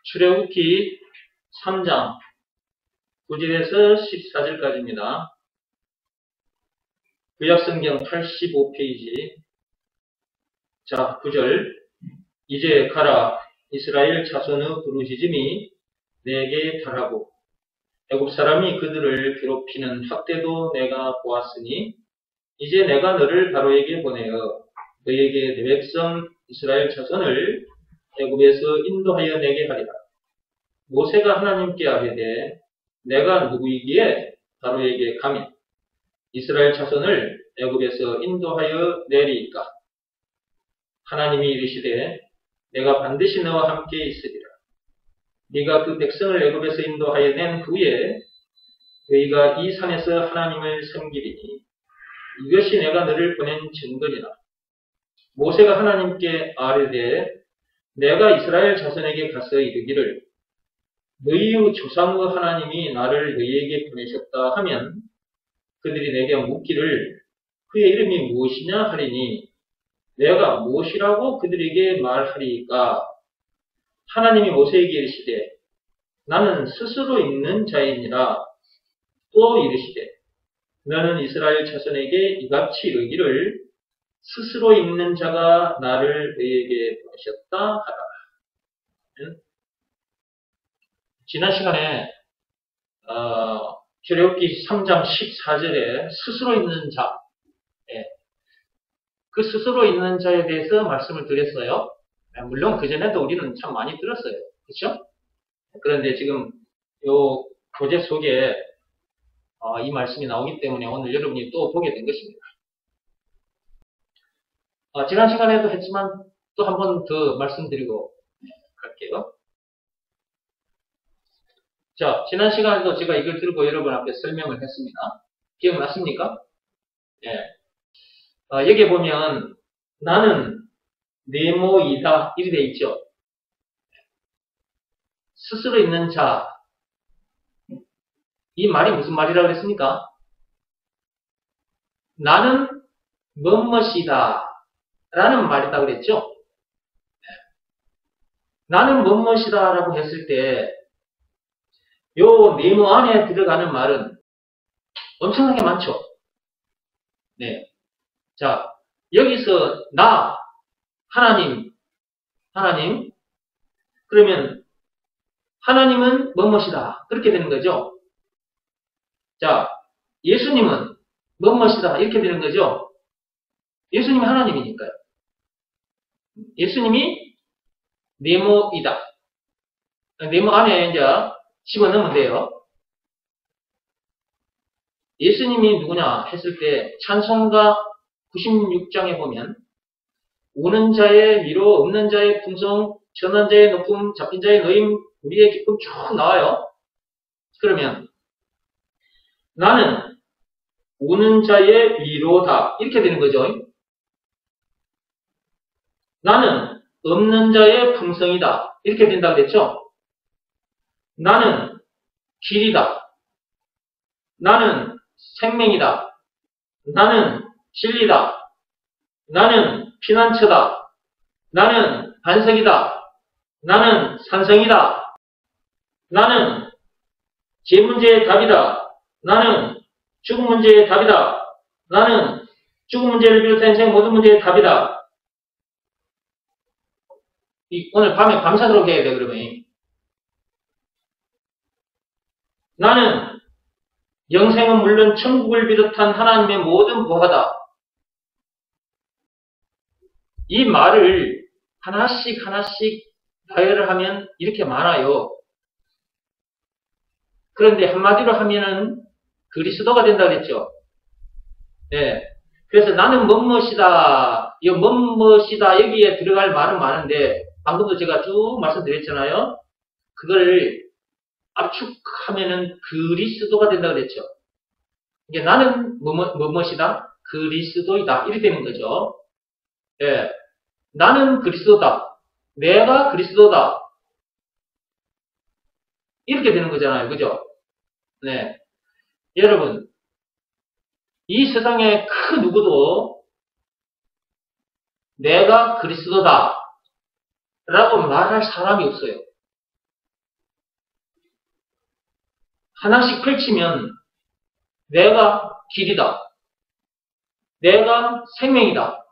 출애굽기 3장 9절에서 14절까지입니다. 구약성경 85페이지. 자, 9절. 이제 가라. 이스라엘 자손의 부르짖음이 내게 달하고 애굽 사람이 그들을 괴롭히는 학대도 내가 보았으니 이제 내가 너를 바로에게 보내어 너에게 내 백성 이스라엘 자손을 애굽에서 인도하여 내게 하리라. 모세가 하나님께 아뢰되 내가 누구이기에 바로에게 가면 이스라엘 자손을 애굽에서 인도하여 내리이까. 하나님이 이르시되 내가 반드시 너와 함께 있으리라. 네가 그 백성을 애굽에서 인도하여 낸 후에 너희가 이 산에서 하나님을 섬기리니 이것이 내가 너를 보낸 증거니라. 모세가 하나님께 아뢰되 내가 이스라엘 자손에게 가서 이르기를 너희의 조상의 하나님이 나를 너희에게 보내셨다 하면 그들이 내게 묻기를 그의 이름이 무엇이냐 하리니 내가 무엇이라고 그들에게 말하리까. 하나님이 모세에게 이르시되 나는 스스로 있는 자이니라. 또 이르시되 너는 이스라엘 자손에게 이같이 이르기를 스스로 있는 자가 나를 너희에게 보내셨다 하라. 지난 시간에 출애굽기 3장 14절에 스스로 있는 자, 그 스스로 있는 자에 대해서 말씀을 드렸어요. 물론 그전에도 우리는 참 많이 들었어요. 그렇죠? 그런데 지금 요 교재 속에 이 말씀이 나오기 때문에 오늘 여러분이 또 보게 된 것입니다. 지난 시간에도 했지만 또 한 번 더 말씀드리고 갈게요. 자, 지난 시간에도 제가 이걸 들고 여러분 앞에 설명을 했습니다. 기억나십니까? 여기에 보면 나는 네모이다 이렇게 되어 있죠. 스스로 있는 자. 이 말이 무슨 말이라고 그랬습니까? 나는 뭐뭇이다 라는 말이라고 그랬죠. 나는 뭐뭇이다 라고 했을 때 요 네모 안에 들어가는 말은 엄청나게 많죠. 네. 자, 여기서 나, 하나님. 그러면 하나님은 뭐뭇이다. 그렇게 되는 거죠. 자, 예수님은 뭐뭇이다. 이렇게 되는 거죠. 예수님이 하나님이니까요. 예수님이 네모이다. 네모 안에 이제 집어넣으면 돼요. 예수님이 누구냐 했을 때 찬송가 96장에 보면 우는 자의 위로, 없는 자의 풍성, 천한 자의 높음, 잡힌 자의 노임, 우리의 기쁨 쭉 나와요. 그러면 나는 우는 자의 위로다. 이렇게 되는 거죠. 나는 없는 자의 풍성이다. 이렇게 된다고 그랬죠. 나는 길이다. 나는 생명이다. 나는 진리다. 나는 피난처다. 나는 반석이다. 나는 산성이다. 나는 제 문제의 답이다. 나는 죽음 문제의 답이다. 나는 죽음 문제를 비롯한 인생 모든 문제의 답이다. 오늘 밤에 밤새도록 해야 돼, 그러면. 나는 영생은 물론 천국을 비롯한 하나님의 모든 보화다. 이 말을 하나씩 나열을 하면 이렇게 많아요. 그런데 한마디로 하면은 그리스도가 된다고 했죠. 네. 그래서 나는 뭐뭇이다. 이 뭐뭇이다. 여기에 들어갈 말은 많은데 방금도 제가 쭉 말씀드렸잖아요. 그걸 압축하면은 그리스도가 된다고 그랬죠. 이게 나는 뭐뭇이다? 그리스도이다. 이렇게 되는 거죠. 예. 나는 그리스도다. 내가 그리스도다. 이렇게 되는 거잖아요. 그죠? 네. 여러분, 이 세상에 그 누구도 내가 그리스도다 라고 말할 사람이 없어요. 하나씩 펼치면 내가 길이다. 내가 생명이다.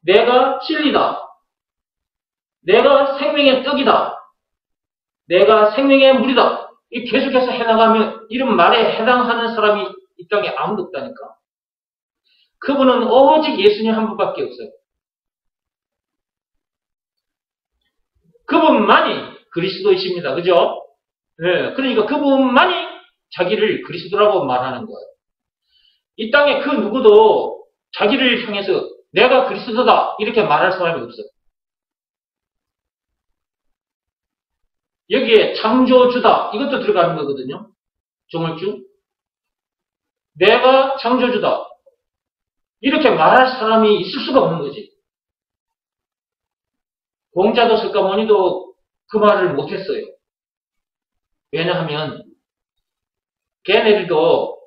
내가 진리다. 내가 생명의 떡이다. 내가 생명의 물이다. 이 계속해서 해나가면 이런 말에 해당하는 사람이 이 땅에 아무도 없다니까. 그분은 오직 예수님 한 분밖에 없어요. 그분만이 그리스도이십니다. 그죠? 네, 그러니까 그분만이 자기를 그리스도라고 말하는 거예요. 이 땅에 그 누구도 자기를 향해서 내가 그리스도다 이렇게 말할 사람이 없어요. 여기에 창조주다 이것도 들어가는 거거든요. 조물주. 내가 창조주다. 이렇게 말할 사람이 있을 수가 없는 거지. 공자도 석가모니도 그 말을 못했어요. 왜냐하면 걔네들도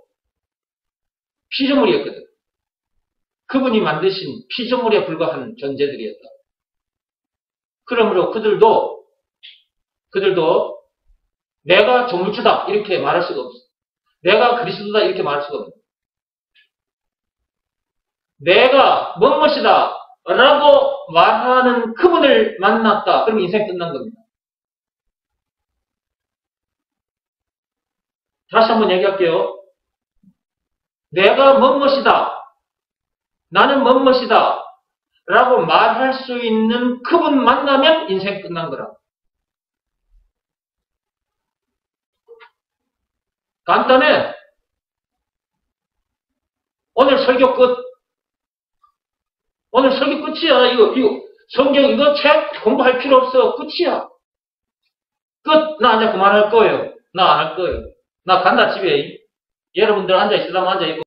피조물이었거든. 그분이 만드신 피조물에 불과한 존재들이었다. 그러므로 그들도 내가 조물주다 이렇게 말할 수가 없어. 내가 그리스도다 이렇게 말할 수가 없어. 내가 무엇이다 라고 말하는 그분을 만났다. 그럼 인생 끝난 겁니다. 다시 한번 얘기할게요. 내가 무엇이다. 나는 무엇이다. 라고 말할 수 있는 그분 만나면 인생 끝난 거라. 간단해. 오늘 설교 끝. 오늘 설교 끝이야. 이거 성경 이거 책 공부할 필요 없어. 끝이야. 끝. 나 이제 그만할 거예요. 나 안 할 거예요. 나 간다 집에. 여러분들 앉아있으라면 앉아있고.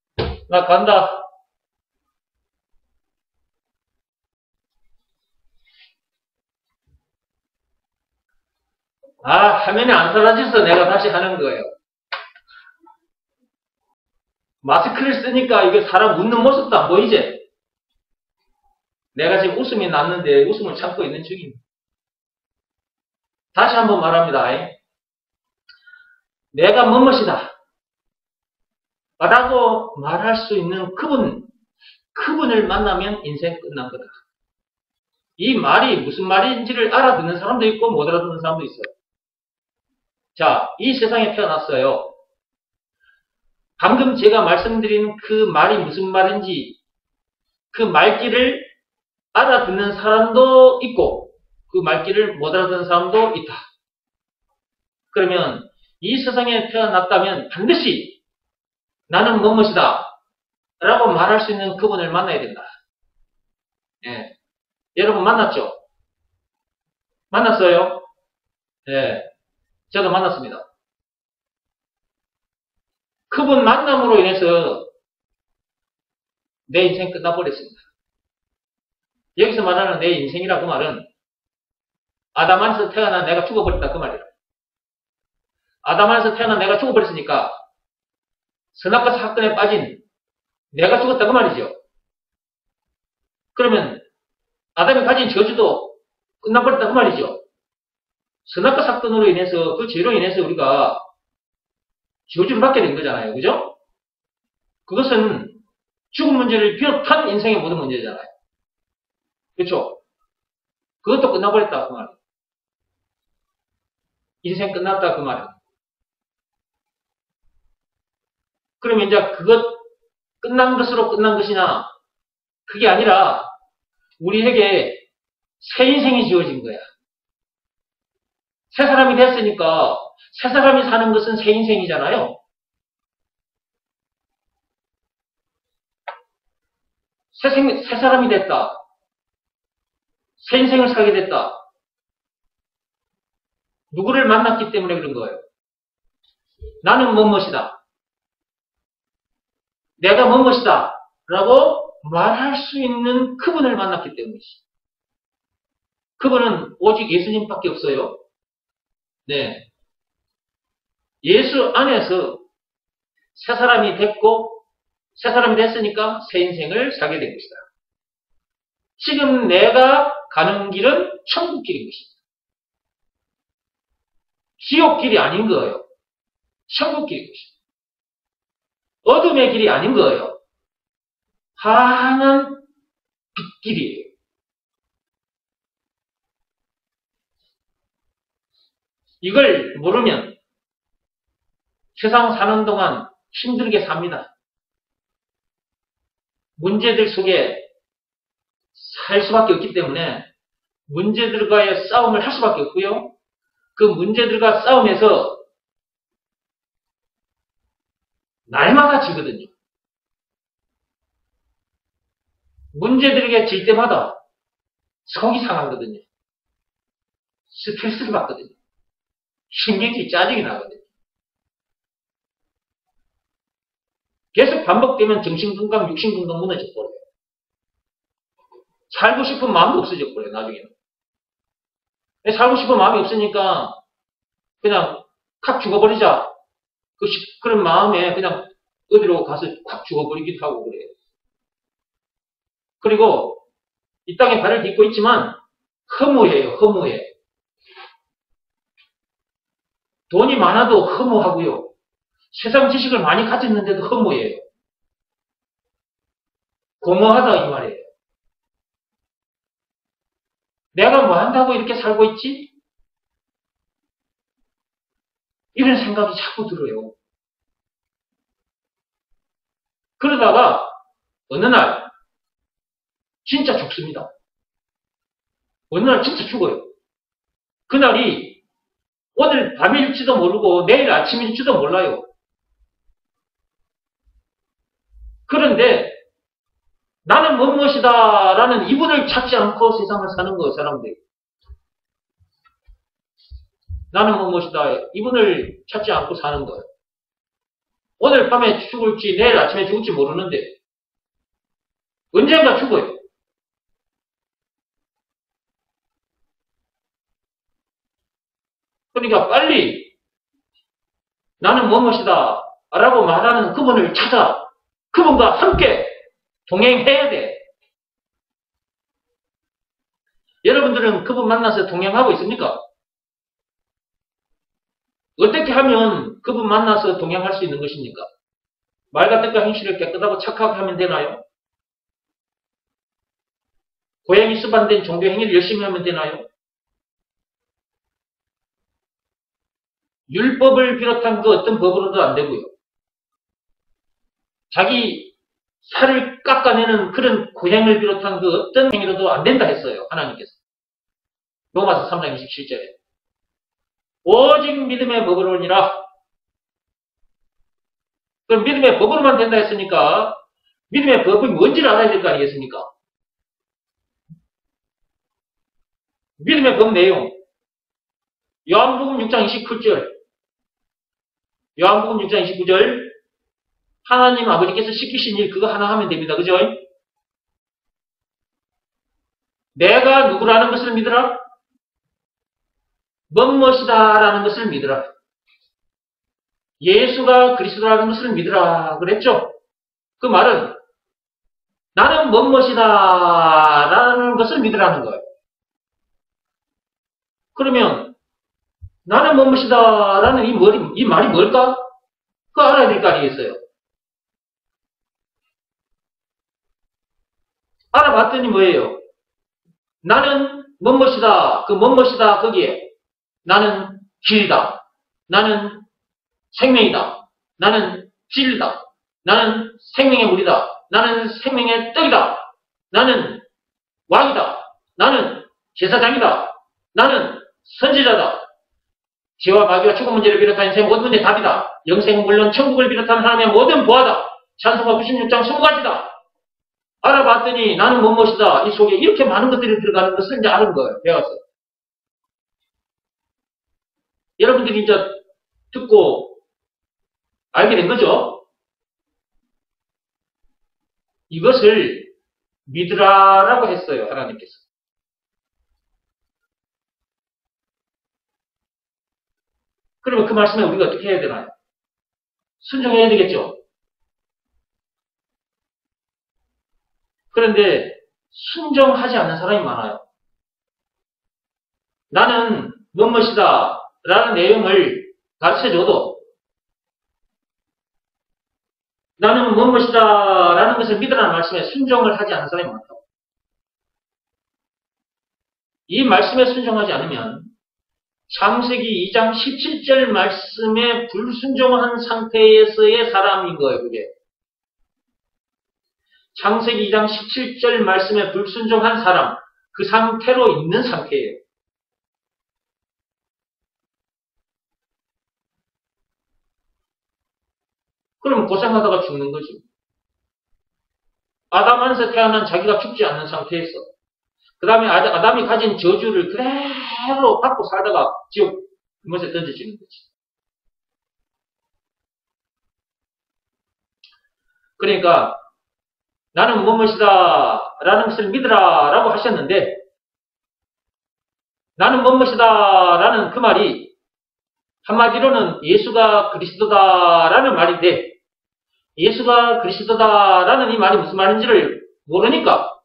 나 간다. 화면이 안 사라져서 내가 다시 하는 거예요. 마스크를 쓰니까 이게 사람 웃는 모습도 안 보이지? 내가 지금 웃음이 났는데 웃음을 참고 있는 중입니다. 다시 한번 말합니다. 내가 무엇이다 라고 말할 수 있는 그분을 만나면 인생 끝난 거다. 이 말이 무슨 말인지를 알아듣는 사람도 있고 못 알아듣는 사람도 있어요. 자, 이 세상에 태어났어요. 방금 제가 말씀드린 그 말이 무슨 말인지 그 말귀를 알아듣는 사람도 있고 그 말귀를 못 알아듣는 사람도 있다. 그러면 이 세상에 태어났다면 반드시 나는 무엇이다 라고 말할 수 있는 그분을 만나야 된다. 예. 여러분 만났죠? 만났어요? 예. 저도 만났습니다. 그분 만남으로 인해서 내 인생 끝나버렸습니다. 여기서 말하는 내 인생이라 그 말은 아담 안에서 태어난 내가 죽어버렸다 그 말이에요. 아담 안에서 태어난 내가 죽어버렸으니까 선악과 사건에 빠진 내가 죽었다 그 말이죠. 그러면 아담이 가진 저주도 끝나버렸다 그 말이죠. 선악과 사건으로 인해서 그 죄로 인해서 우리가 저주를 받게 된 거잖아요. 그죠? 그것은 죽음 문제를 비롯한 인생의 모든 문제잖아요. 그렇죠? 그것도 끝나버렸다 그 말이에요. 인생 끝났다 그 말이에요. 그러면 이제 그것 끝난 것으로 끝난 것이나 그게 아니라 우리에게 새 인생이 지어진 거야. 새 사람이 됐으니까 새 사람이 사는 것은 새 인생이잖아요. 새 사람이 됐다. 새 인생을 살게 됐다. 누구를 만났기 때문에 그런 거예요. 나는 무엇이다. 내가 무엇이다. 라고 말할 수 있는 그분을 만났기 때문이지. 그분은 오직 예수님밖에 없어요. 네. 예수 안에서 새 사람이 됐고, 새 사람이 됐으니까 새 인생을 살게 된 것이다. 지금 내가 가는 길은 천국길인 것입니다. 지옥길이 아닌 거예요. 천국길인 것입니다. 어둠의 길이 아닌 거예요. 환한 빛길이에요. 이걸 모르면 세상 사는 동안 힘들게 삽니다. 문제들 속에 살 수밖에 없기 때문에 문제들과의 싸움을 할 수밖에 없고요. 그 문제들과 싸움에서 날마다 지거든요. 문제들에게 질 때마다 속이 상하거든요. 스트레스를 받거든요. 신경질이 짜증이 나거든요. 계속 반복되면 정신건강, 육신건강 무너져버려요. 살고 싶은 마음도 없어져버려요, 나중에는. 살고 싶은 마음이 없으니까 그냥 칵 죽어버리자. 그런 마음에 그냥 어디로 가서 콱 죽어버리기도 하고 그래요. 그리고 이 땅에 발을 딛고 있지만 허무해요. 허무해. 돈이 많아도 허무하고요. 세상 지식을 많이 가졌는데도 허무해요. 공허하다 이 말이에요. 내가 뭐 한다고 이렇게 살고 있지? 이런 생각이 자꾸 들어요. 그러다가 어느 날 진짜 죽습니다. 어느 날 진짜 죽어요. 그날이 오늘 밤일지도 모르고 내일 아침일지도 몰라요. 그런데 나는 무엇이다 라는 이분을 찾지 않고 세상을 사는 거예요. 사람들이. 나는 무엇이다 이분을 찾지 않고 사는 거예요. 오늘 밤에 죽을지 내일 아침에 죽을지 모르는데 언젠가 죽어요. 그러니까 빨리 나는 무엇이다 라고 말하는 그분을 찾아 그분과 함께 동행해야 돼. 여러분들은 그분 만나서 동행하고 있습니까? 어떻게 하면 그분 만나서 동행할 수 있는 것입니까? 말과 뜻과 행실을 깨끗하고 착하게 하면 되나요? 고행이 수반된 종교 행위를 열심히 하면 되나요? 율법을 비롯한 그 어떤 법으로도 안 되고요. 자기 살을 깎아내는 그런 고행을 비롯한 그 어떤 행위로도 안 된다 했어요. 하나님께서. 로마서 3장 27절에. 오직 믿음의 법으로니라. 그럼 믿음의 법으로만 된다 했으니까 믿음의 법이 뭔지를 알아야 될 거 아니겠습니까? 믿음의 법 내용. 요한복음 6장 29절. 요한복음 6장 29절. 하나님 아버지께서 시키신 일 그거 하나 하면 됩니다. 그죠? 내가 누구라는 것을 믿으라. 무엇이다 라는 것을 믿으라. 예수가 그리스도라는 것을 믿으라 그랬죠? 그 말은 나는 무엇이다 라는 것을 믿으라는 거예요. 그러면 나는 무엇이다 라는 이 말이 뭘까? 그거 알아야 될 거 아니겠어요? 알아봤더니 뭐예요? 나는 무엇이다. 그 무엇이다 거기에 나는 길이다. 나는 생명이다. 나는 진리다. 나는 생명의 물이다. 나는 생명의 떡이다. 나는 왕이다. 나는 제사장이다. 나는 선지자다. 죄와 마귀와 죽음 문제를 비롯한 인생 모든 문제의 답이다. 영생은 물론 천국을 비롯한 하나님의 모든 보화다. 찬송가 96장 20가지다. 알아봤더니 나는 무엇이다. 이 속에 이렇게 많은 것들이 들어가는 것을 이제 아는 거예요. 배워서. 여러분들이 이제 듣고 알게 된 거죠? 이것을 믿으라라고 했어요. 하나님께서. 그러면 그 말씀에 우리가 어떻게 해야 되나요? 순종해야 되겠죠? 그런데 순종하지 않는 사람이 많아요. 나는 무엇이다 라는 내용을 가르쳐줘도 뭐뭐시다 라는 것을 믿으라는 말씀에 순종을 하지 않는 사람이 많다고. 이 말씀에 순종하지 않으면 창세기 2장 17절 말씀에 불순종한 상태에서의 사람인 거예요, 그게. 창세기 2장 17절 말씀에 불순종한 사람, 그 상태로 있는 상태예요. 그럼 고생하다가 죽는 거지. 아담 안에서 태어난 자기가 죽지 않는 상태에서 그 다음에 아담이 가진 저주를 그대로 받고 살다가 지옥 그것에 던져지는 거지. 그러니까 나는 무엇이다 라는 것을 믿으라 라고 하셨는데 나는 무엇이다 라는 그 말이 한마디로는 예수가 그리스도다 라는 말인데 예수가 그리스도다 라는 이 말이 무슨 말인지를 모르니까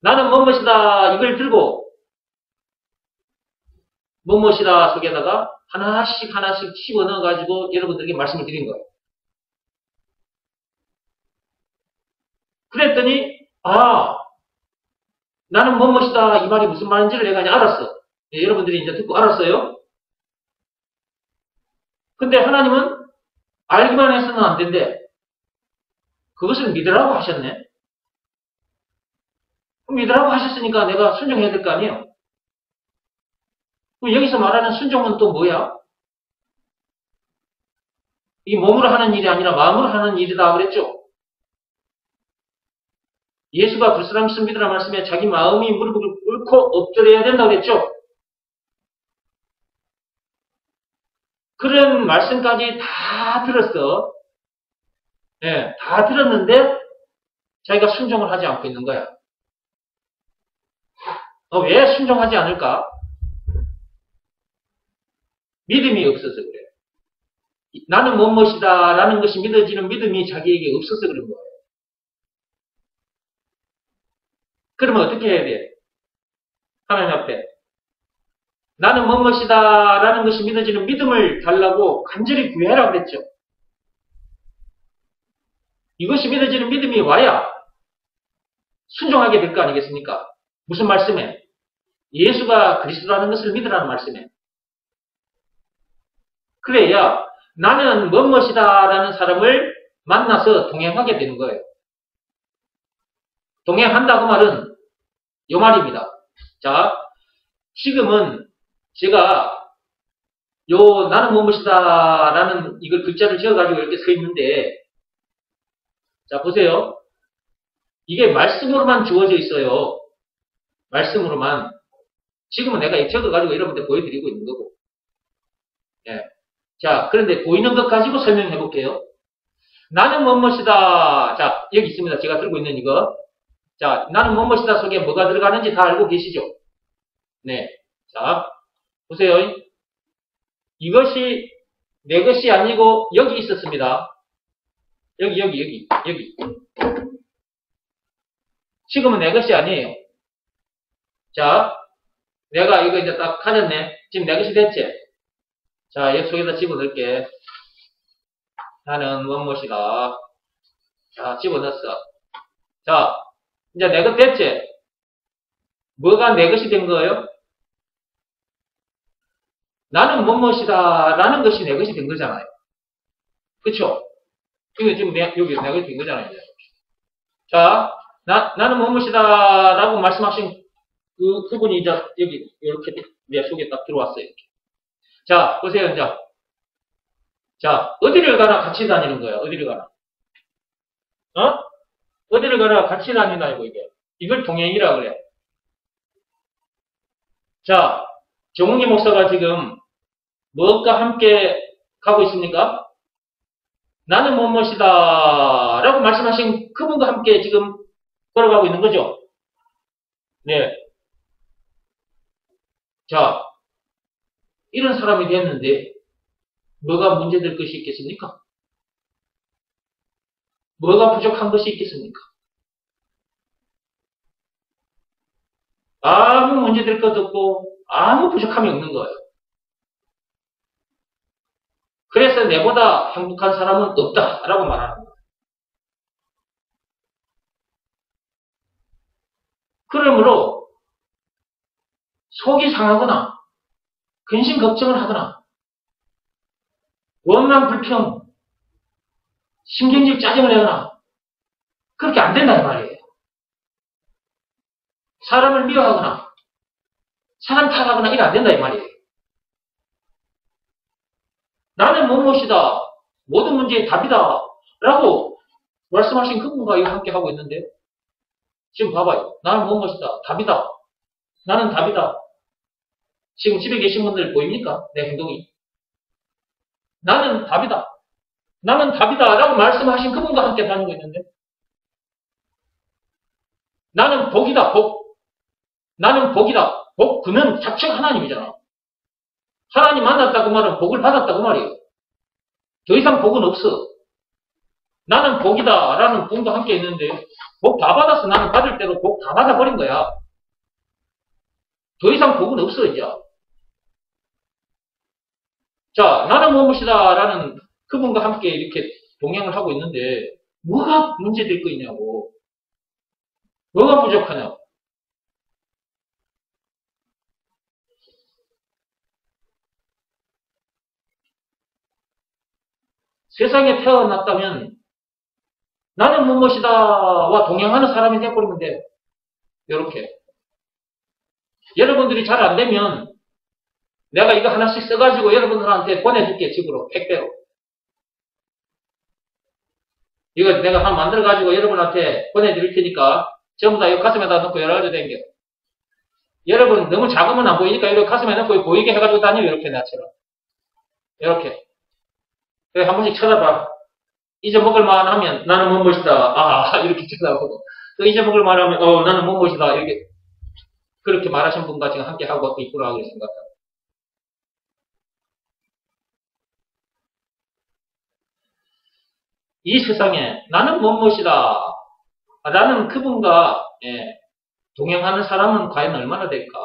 나는 무엇이다 이걸 들고 무엇이다 속에다가 하나씩 집어넣어가지고 여러분들에게 말씀을 드린 거예요. 그랬더니 나는 무엇이다 이 말이 무슨 말인지를 내가 이제 알았어. 여러분들이 이제 듣고 알았어요. 근데 하나님은 알기만 해서는 안 된대. 그것을 믿으라고 하셨네. 그럼 믿으라고 하셨으니까 내가 순종해야 될 거 아니에요. 그럼 여기서 말하는 순종은 또 뭐야? 이 몸으로 하는 일이 아니라 마음으로 하는 일이다 그랬죠. 예수가 그리스도라는 것을 믿으라 말씀에 자기 마음이 무릎을 꿇고 엎드려야 된다고 그랬죠. 그런 말씀까지 다 들었어. 네, 다 들었는데 자기가 순종을 하지 않고 있는 거야. 왜 순종하지 않을까? 믿음이 없어서 그래. 나는 무엇이다 라는 것이 믿어지는 믿음이 자기에게 없어서 그런 거예요. 그러면 어떻게 해야 돼? 하나님 앞에 나는 무엇이다 라는 것이 믿어지는 믿음을 달라고 간절히 구해라 그랬죠. 이것이 믿어지는 믿음이 와야 순종하게 될 거 아니겠습니까? 무슨 말씀에? 예수가 그리스도라는 것을 믿으라는 말씀에. 그래야 나는 무엇이다 라는 사람을 만나서 동행하게 되는 거예요. 동행한다고 말은 요 말입니다. 자, 지금은 제가 요 나는 무엇이다 라는 이걸 글자를 지어가지고 이렇게 서 있는데 자 보세요. 이게 말씀으로만 주어져 있어요. 말씀으로만. 지금은 내가 적어가지고 여러분들 보여드리고 있는 거고. 예. 자, 그런데 보이는 것 가지고 설명해 볼게요. 나는 무엇이다. 자, 여기 있습니다. 제가 들고 있는 이거. 자, 나는 무엇이다 속에 뭐가 들어가는지 다 알고 계시죠? 네. 자, 보세요. 이것이 내 것이 아니고 여기 있었습니다. 여기. 지금은 내 것이 아니에요. 자, 내가 이거 이제 딱 가졌네. 지금 내 것이 됐지? 자, 여기 속에다 집어넣을게. 나는 무엇이다. 자, 집어넣었어. 자, 이제 내 것 됐지? 뭐가 내 것이 된 거예요? 나는 무엇이다 라는 것이 내 것이 된 거잖아요. 그쵸? 이거 지금 여기 내 것이 된 거잖아요. 자, 나는 무엇이다 라고 말씀하신 그분이 이제 여기 이렇게 내 속에 딱 들어왔어요. 이렇게. 자, 보세요, 이제. 자, 어디를 가나 같이 다니는 거야. 어디를 가나. 어디를 가나 같이 다닌다고 이게. 이걸 동행이라 그래. 자, 정웅기 목사가 지금 무엇과 함께 가고 있습니까? 나는 무엇이다 라고 말씀하신 그분과 함께 지금 걸어가고 있는 거죠. 네. 자, 이런 사람이 됐는데 뭐가 문제될 것이 있겠습니까? 뭐가 부족한 것이 있겠습니까? 아무 문제될 것도 없고 아무 부족함이 없는 거예요. 그래서 내보다 행복한 사람은 없다라고 말하는 거예요. 그러므로 속이 상하거나 근심 걱정을 하거나 원망 불평 신경질 짜증을 내거나 그렇게 안 된다는 말이에요. 사람을 미워하거나 사람 탓하거나 이래 안 된다 이 말이에요. 나는 무엇이다. 모든 문제의 답이다. 라고 말씀하신 그분과 이거 함께 하고 있는데 지금 봐봐요. 나는 무엇이다. 답이다. 나는 답이다. 지금 집에 계신 분들 보입니까? 내 행동이. 나는 답이다. 나는 답이다. 라고 말씀하신 그분과 함께 다니고 있는데 나는 복이다. 복. 나는 복이다. 복. 그는 자체가 하나님이잖아. 하나님 만났다고 말은 복을 받았다고 말이에요. 더 이상 복은 없어. 나는 복이다. 라는 분과 함께 있는데 복 다 받았어. 나는 받을 대로 복 다 받아버린 거야. 더 이상 복은 없어 이제. 자, 나는 무엇이다. 라는 그분과 함께 이렇게 동행을 하고 있는데 뭐가 문제될 거 있냐고. 뭐가 부족하냐고. 세상에 태어났다면 나는 무엇이다와 동행하는 사람이 되어버리면 돼요. 이렇게. 여러분들이 잘 안되면 내가 이거 하나씩 써가지고 여러분들한테 보내줄게. 집으로. 택배로. 이거 내가 하나 만들어가지고 여러분한테 보내드릴 테니까 전부 다 이 가슴에다 넣고 여러 가지 댕겨. 여러분 너무 작으면 안 보이니까 이렇게 가슴에 넣고 보이게 해가지고 다녀요. 이렇게 나처럼. 이렇게. 한 번씩 쳐다봐. 잊어먹을만 하면 나는 무엇이다. 이렇게 쳐다보고. 또 잊어먹을만 하면 나는 무엇이다. 이렇게. 그렇게 말하신 분과 지금 함께 하고 있구나 하고 생각합니다. 이 세상에 나는 무엇이다. 라는 그분과 동행하는 사람은 과연 얼마나 될까?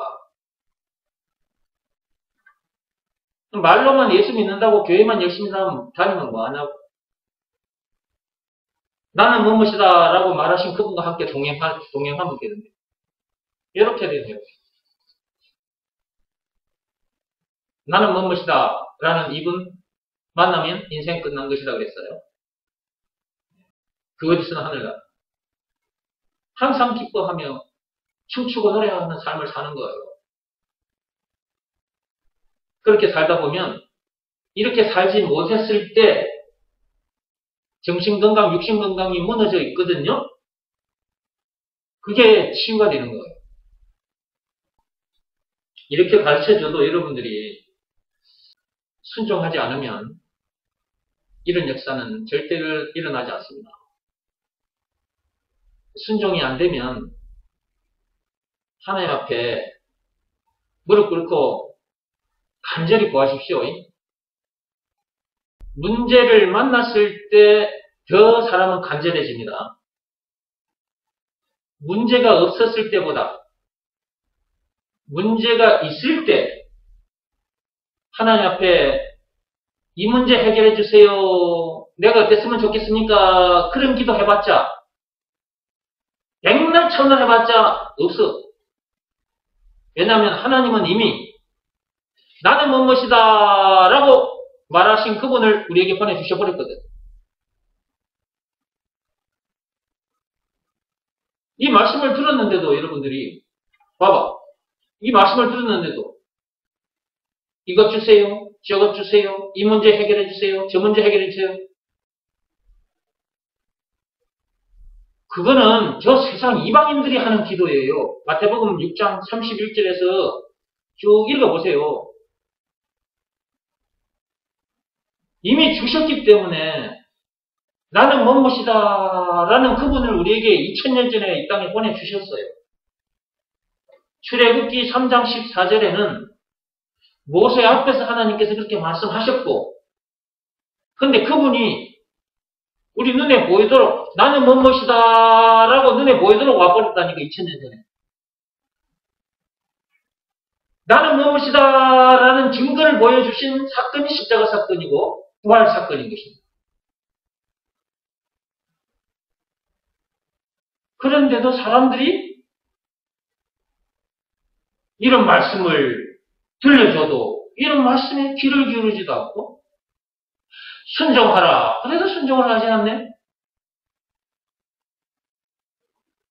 말로만 예수 믿는다고 교회만 열심히 다니면 뭐 하냐고. 나는 무엇이다 라고 말하신 그분과 함께 동행하면 되는데. 이렇게 되네요. 나는 무엇이다 라는 이분 만나면 인생 끝난 것이다 그랬어요. 그 어디서나 하늘나라. 항상 기뻐하며 춤추고 노래하는 삶을 사는 거예요. 그렇게 살다 보면 이렇게 살지 못했을 때 정신건강, 육신건강이 무너져 있거든요. 그게 치유가 되는 거예요. 이렇게 가르쳐줘도 여러분들이 순종하지 않으면 이런 역사는 절대 일어나지 않습니다. 순종이 안 되면 하나님 앞에 무릎 꿇고 간절히 구하십시오. 문제를 만났을 때 더 사람은 간절해집니다. 문제가 없었을 때보다 문제가 있을 때 하나님 앞에 이 문제 해결해 주세요. 내가 어땠으면 좋겠습니까? 그런 기도 해봤자 백날 천날 해봤자 없어. 왜냐하면 하나님은 이미 나는 무엇이다 라고 말하신 그분을 우리에게 보내주셔버렸거든. 이 말씀을 들었는데도 여러분들이 봐봐. 이 말씀을 들었는데도 이것 주세요. 저것 주세요. 이 문제 해결해 주세요. 저 문제 해결해 주세요. 그거는 저 세상 이방인들이 하는 기도예요. 마태복음 6장 31절에서 쭉 읽어보세요. 이미 주셨기 때문에 나는 무엇이다 라는 그분을 우리에게 2000년 전에 이 땅에 보내주셨어요. 출애굽기 3장 14절에는 모세 앞에서 하나님께서 그렇게 말씀하셨고 근데 그분이 우리 눈에 보이도록 나는 무엇이다 라고 눈에 보이도록 와버렸다니까 2000년 전에. 나는 무엇이다 라는 증거를 보여주신 사건이 십자가 사건이고 부활 사건인 것입니다. 그런데도 사람들이 이런 말씀을 들려줘도 이런 말씀에 귀를 기울이지도 않고 순종하라. 그래도 순종을 하지 않네.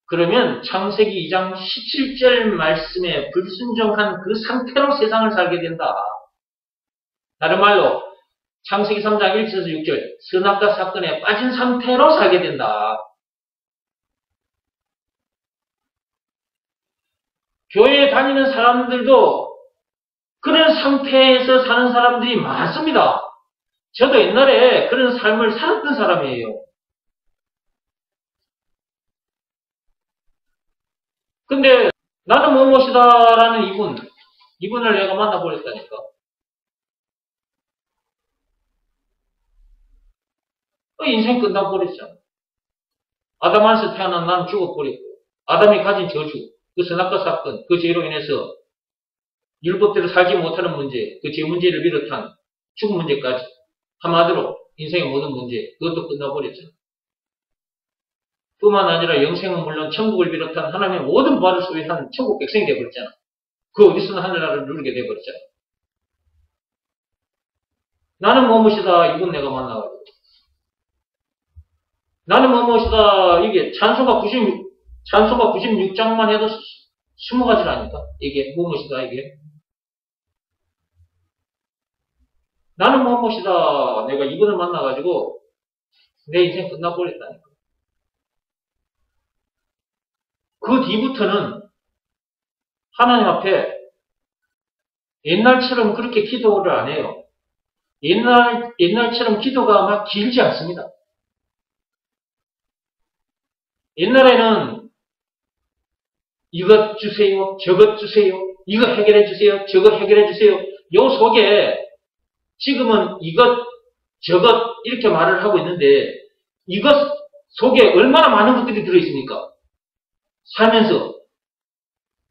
그러면 창세기 2장 17절 말씀에 불순종한 그 상태로 세상을 살게 된다. 다른 말로 창세기 3장 1절에서 6절 선악과 사건에 빠진 상태로 살게 된다. 교회에 다니는 사람들도 그런 상태에서 사는 사람들이 많습니다. 저도 옛날에 그런 삶을 살았던 사람이에요. 근데 나는 무엇이다라는 이분을 내가 만나버렸다니까. 인생 끝나버렸잖아. 아담 안에서 태어난 나는 죽어버렸고, 아담이 가진 저주, 그 선악과 사건, 그 죄로 인해서 율법대로 살지 못하는 문제, 그 죄 문제를 비롯한 죽음 문제까지 한마디로 인생의 모든 문제, 그것도 끝나버렸잖아. 뿐만 아니라 영생은 물론 천국을 비롯한 하나님의 모든 부활을 소유한 천국 백성이 되어버렸잖아. 그 어디서나 하늘나라를 누리게 되어버렸잖아. 나는 무엇이다 이분 내가 만나가지고. 나는 무엇이다 이게 찬송가 96장만 해도 20가지라니까. 이게 무엇이다 이게. 나는 무엇이다 내가 이분을 만나가지고 내 인생 끝나버렸다니까. 그 뒤부터는 하나님 앞에 옛날처럼 그렇게 기도를 안 해요. 옛날처럼 기도가 막 길지 않습니다. 옛날에는 이것 주세요, 저것 주세요, 이거 해결해 주세요, 저거 해결해 주세요. 요 속에 지금은 이것, 저것 이렇게 말을 하고 있는데 이것 속에 얼마나 많은 것들이 들어있습니까? 살면서.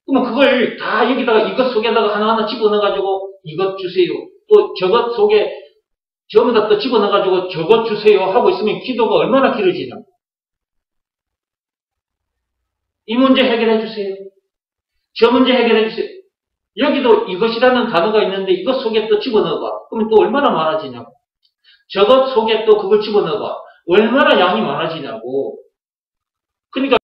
그러면 그걸 다 여기다가 이것 속에다가 하나하나 집어넣어가지고 이것 주세요. 또 저것 속에 전부 다 또 집어넣어가지고 저것 주세요 하고 있으면 기도가 얼마나 길어지냐. 이 문제 해결해 주세요. 저 문제 해결해 주세요. 여기도 이것이라는 단어가 있는데 이것 속에 또 집어넣어봐. 그러면 또 얼마나 많아지냐고. 저것 속에 또 그걸 집어넣어봐. 얼마나 양이 많아지냐고. 그러니까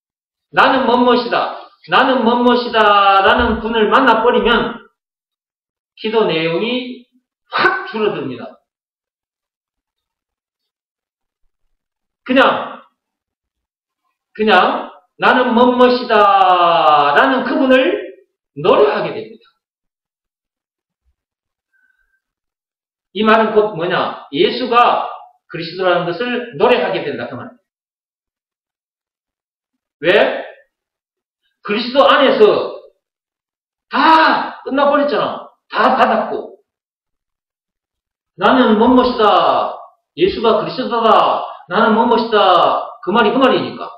나는 뭐뭇이다. 나는 뭐뭇이다 라는 분을 만나버리면 기도 내용이 확 줄어듭니다. 그냥 나는 뭐뭇이다 라는 그분을 노래하게 됩니다. 이 말은 곧 뭐냐? 예수가 그리스도라는 것을 노래하게 된다 그 말. 왜? 그리스도 안에서 다 끝나버렸잖아. 다 받았고. 나는 뭐뭇이다. 예수가 그리스도다. 나는 뭐뭇이다. 그 말이 그 말이니까.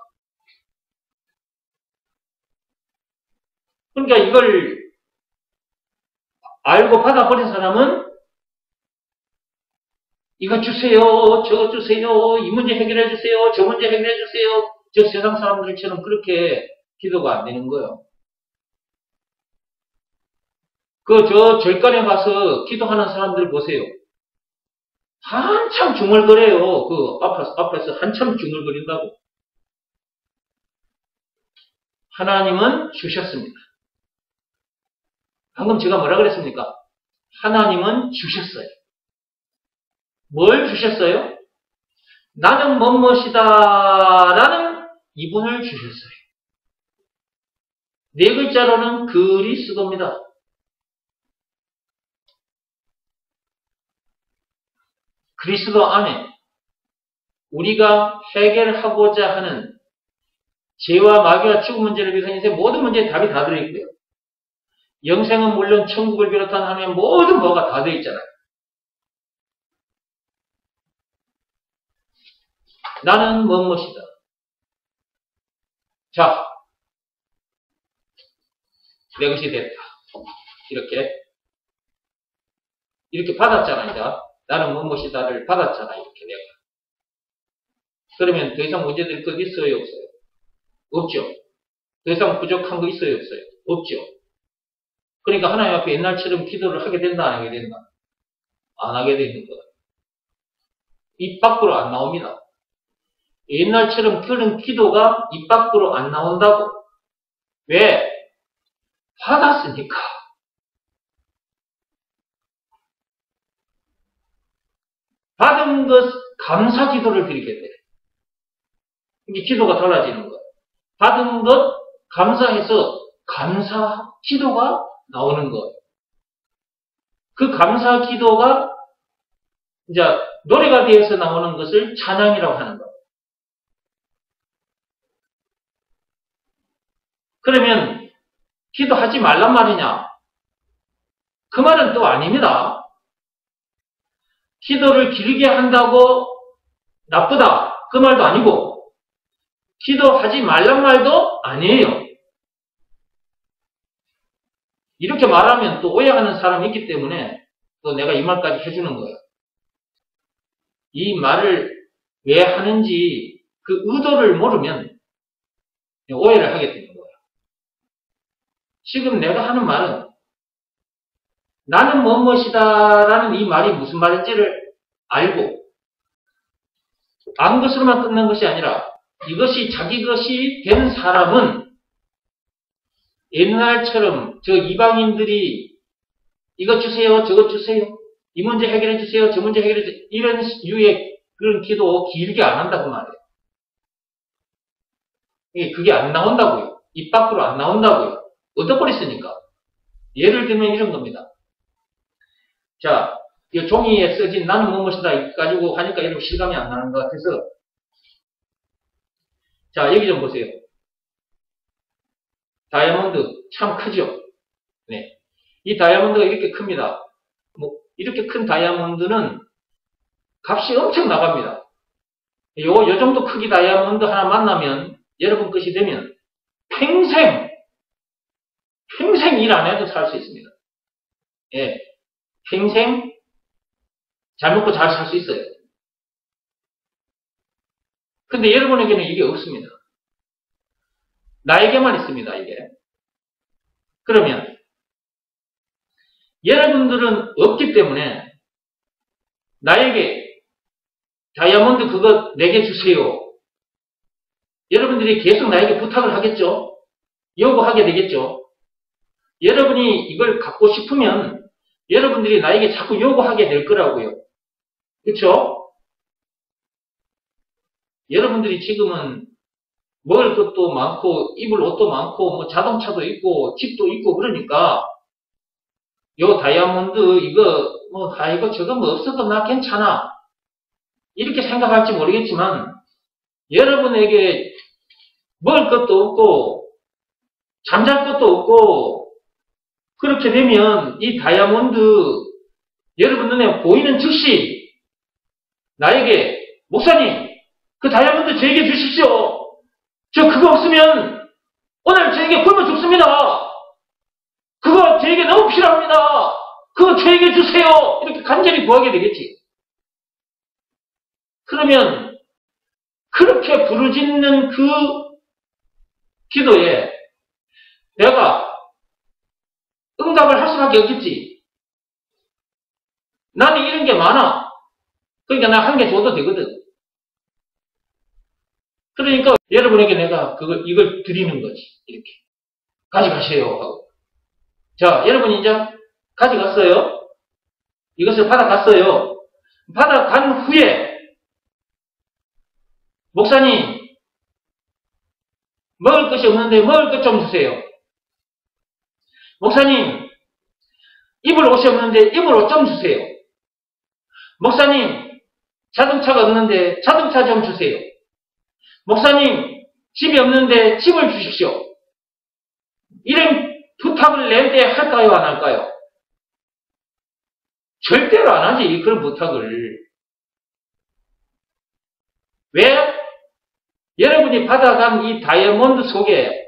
그러니까 이걸 알고 받아버린 사람은 이거 주세요. 저거 주세요. 이 문제 해결해 주세요. 저 문제 해결해 주세요. 저 세상 사람들처럼 그렇게 기도가 안 되는 거예요. 저 절간에 가서 기도하는 사람들 보세요. 한참 중얼거려요. 그 앞에서 한참 중얼거린다고. 하나님은 주셨습니다. 방금 제가 뭐라 그랬습니까? 하나님은 주셨어요. 뭘 주셨어요? 나는 뭐뭇이다 라는 이분을 주셨어요. 네 글자로는 그리스도입니다. 그리스도 안에 우리가 해결하고자 하는 죄와 마귀와 죽음 문제를 비롯한 인생의 모든 문제에 답이 다 들어있고요. 영생은 물론 천국을 비롯한 하나님의 모든 뭐가 다 들어있잖아요. 나는 무엇이다. 자, 내 것이 됐다. 이렇게 받았잖아, 이제. 나는 무엇이다를 받았잖아, 이렇게 내가. 그러면 더 이상 문제될 것 있어요, 없어요? 없죠. 더 이상 부족한 거 있어요, 없어요? 없죠. 그러니까 하나님 앞에 옛날처럼 기도를 하게 된다, 안 하게 된다? 안 하게 되는 거예요. 입 밖으로 안 나옵니다. 옛날처럼 그런 기도가 입 밖으로 안 나온다고. 왜? 받았으니까. 받은 것 감사 기도를 드리게 돼요. 이게 기도가 달라지는 거예요. 받은 것 감사해서 감사 기도가 나오는 거예요. 그 감사 기도가 이제 노래가 되어서 나오는 것을 찬양이라고 하는 거예요. 그러면 기도하지 말란 말이냐? 그 말은 또 아닙니다. 기도를 길게 한다고 나쁘다. 그 말도 아니고 기도하지 말란 말도 아니에요. 이렇게 말하면 또 오해하는 사람이 있기 때문에 또 내가 이 말까지 해주는 거예요. 이 말을 왜 하는지 그 의도를 모르면 오해를 하게 되는 거예요. 지금 내가 하는 말은 나는 무엇이다라는 이 말이 무슨 말인지를 알고 아는 것으로만 끝난 것이 아니라 이것이 자기 것이 된 사람은 옛날처럼 저 이방인들이 이것 주세요, 저것 주세요, 이 문제 해결해 주세요, 저 문제 해결해 주세요, 이런 유의 그런 기도 길게 안 한다고 말해요. 그게 안 나온다고요. 입 밖으로 안 나온다고요. 얻어버렸으니까. 예를 들면 이런 겁니다. 자, 이 종이에 써진 나는 무엇이다 가지고 하니까 이런 실감이 안 나는 것 같아서 자, 여기 좀 보세요. 다이아몬드 참 크죠? 네. 이 다이아몬드가 이렇게 큽니다. 뭐 이렇게 큰 다이아몬드는 값이 엄청 나갑니다. 요 정도 크기 다이아몬드 하나 만나면 여러분 것이 되면 평생 일 안 해도 살 수 있습니다. 예. 평생 잘 먹고 잘 살 수 있어요. 근데 여러분에게는 이게 없습니다. 나에게만 있습니다, 이게. 그러면 여러분들은 없기 때문에 나에게 다이아몬드 그거 내게 주세요. 여러분들이 계속 나에게 부탁을 하겠죠? 요구하게 되겠죠? 여러분이 이걸 갖고 싶으면 여러분들이 나에게 자꾸 요구하게 될 거라고요. 그렇죠? 여러분들이 지금은 먹을 것도 많고 입을 옷도 많고 뭐 자동차도 있고 집도 있고 그러니까 요 다이아몬드 이거 뭐 이거 저거 뭐 없어도 나 괜찮아 이렇게 생각할지 모르겠지만 여러분에게 먹을 것도 없고 잠잘 것도 없고 그렇게 되면 이 다이아몬드 여러분 눈에 보이는 즉시 나에게 목사님 그 다이아몬드 저에게 주십시오. 저 그거 없으면 오늘 저에게 굶어 죽습니다. 그거 저에게 너무 필요합니다. 그거 저에게 주세요. 이렇게 간절히 구하게 되겠지. 그러면 그렇게 부르짖는 그 기도에 내가 응답을 할 수밖에 없겠지. 나는 이런 게 많아. 그러니까 나 한 개 줘도 되거든. 그러니까 여러분에게 내가 이걸 드리는 거지. 이렇게. 가져가세요. 하고. 자, 여러분이 이제 가져갔어요. 이것을 받아갔어요. 받아간 후에 목사님 먹을 것이 없는데 먹을 것 좀 주세요. 목사님 입을 옷이 없는데 입을 옷 좀 주세요. 목사님 자동차가 없는데 자동차 좀 주세요. 목사님 집이 없는데 집을 주십시오. 이런 부탁을 낼 때 할까요 안 할까요? 절대로 안 하지 그런 부탁을. 왜? 여러분이 받아간 이 다이아몬드 속에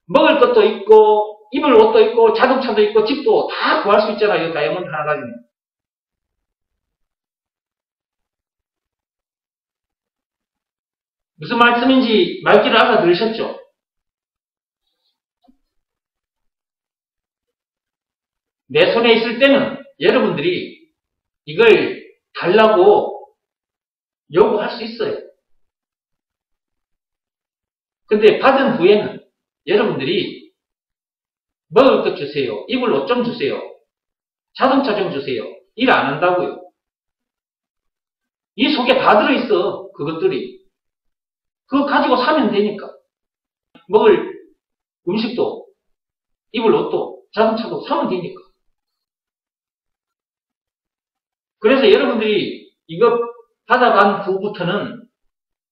먹을 것도 있고 입을 옷도 있고 자동차도 있고 집도 다 구할 수 있잖아요. 이 다이아몬드 하나 가지면. 무슨 말씀인지 말귀를 아까 들으셨죠? 내 손에 있을 때는 여러분들이 이걸 달라고 요구할 수 있어요. 근데 받은 후에는 여러분들이 먹을 것 주세요. 입을 옷 좀 주세요. 자동차 좀 주세요. 일 안 한다고요. 이 속에 다 들어있어. 그것들이. 그거 가지고 사면 되니까. 먹을 음식도, 입을 옷도, 자동차도 사면 되니까. 그래서 여러분들이 이거 받아간 후부터는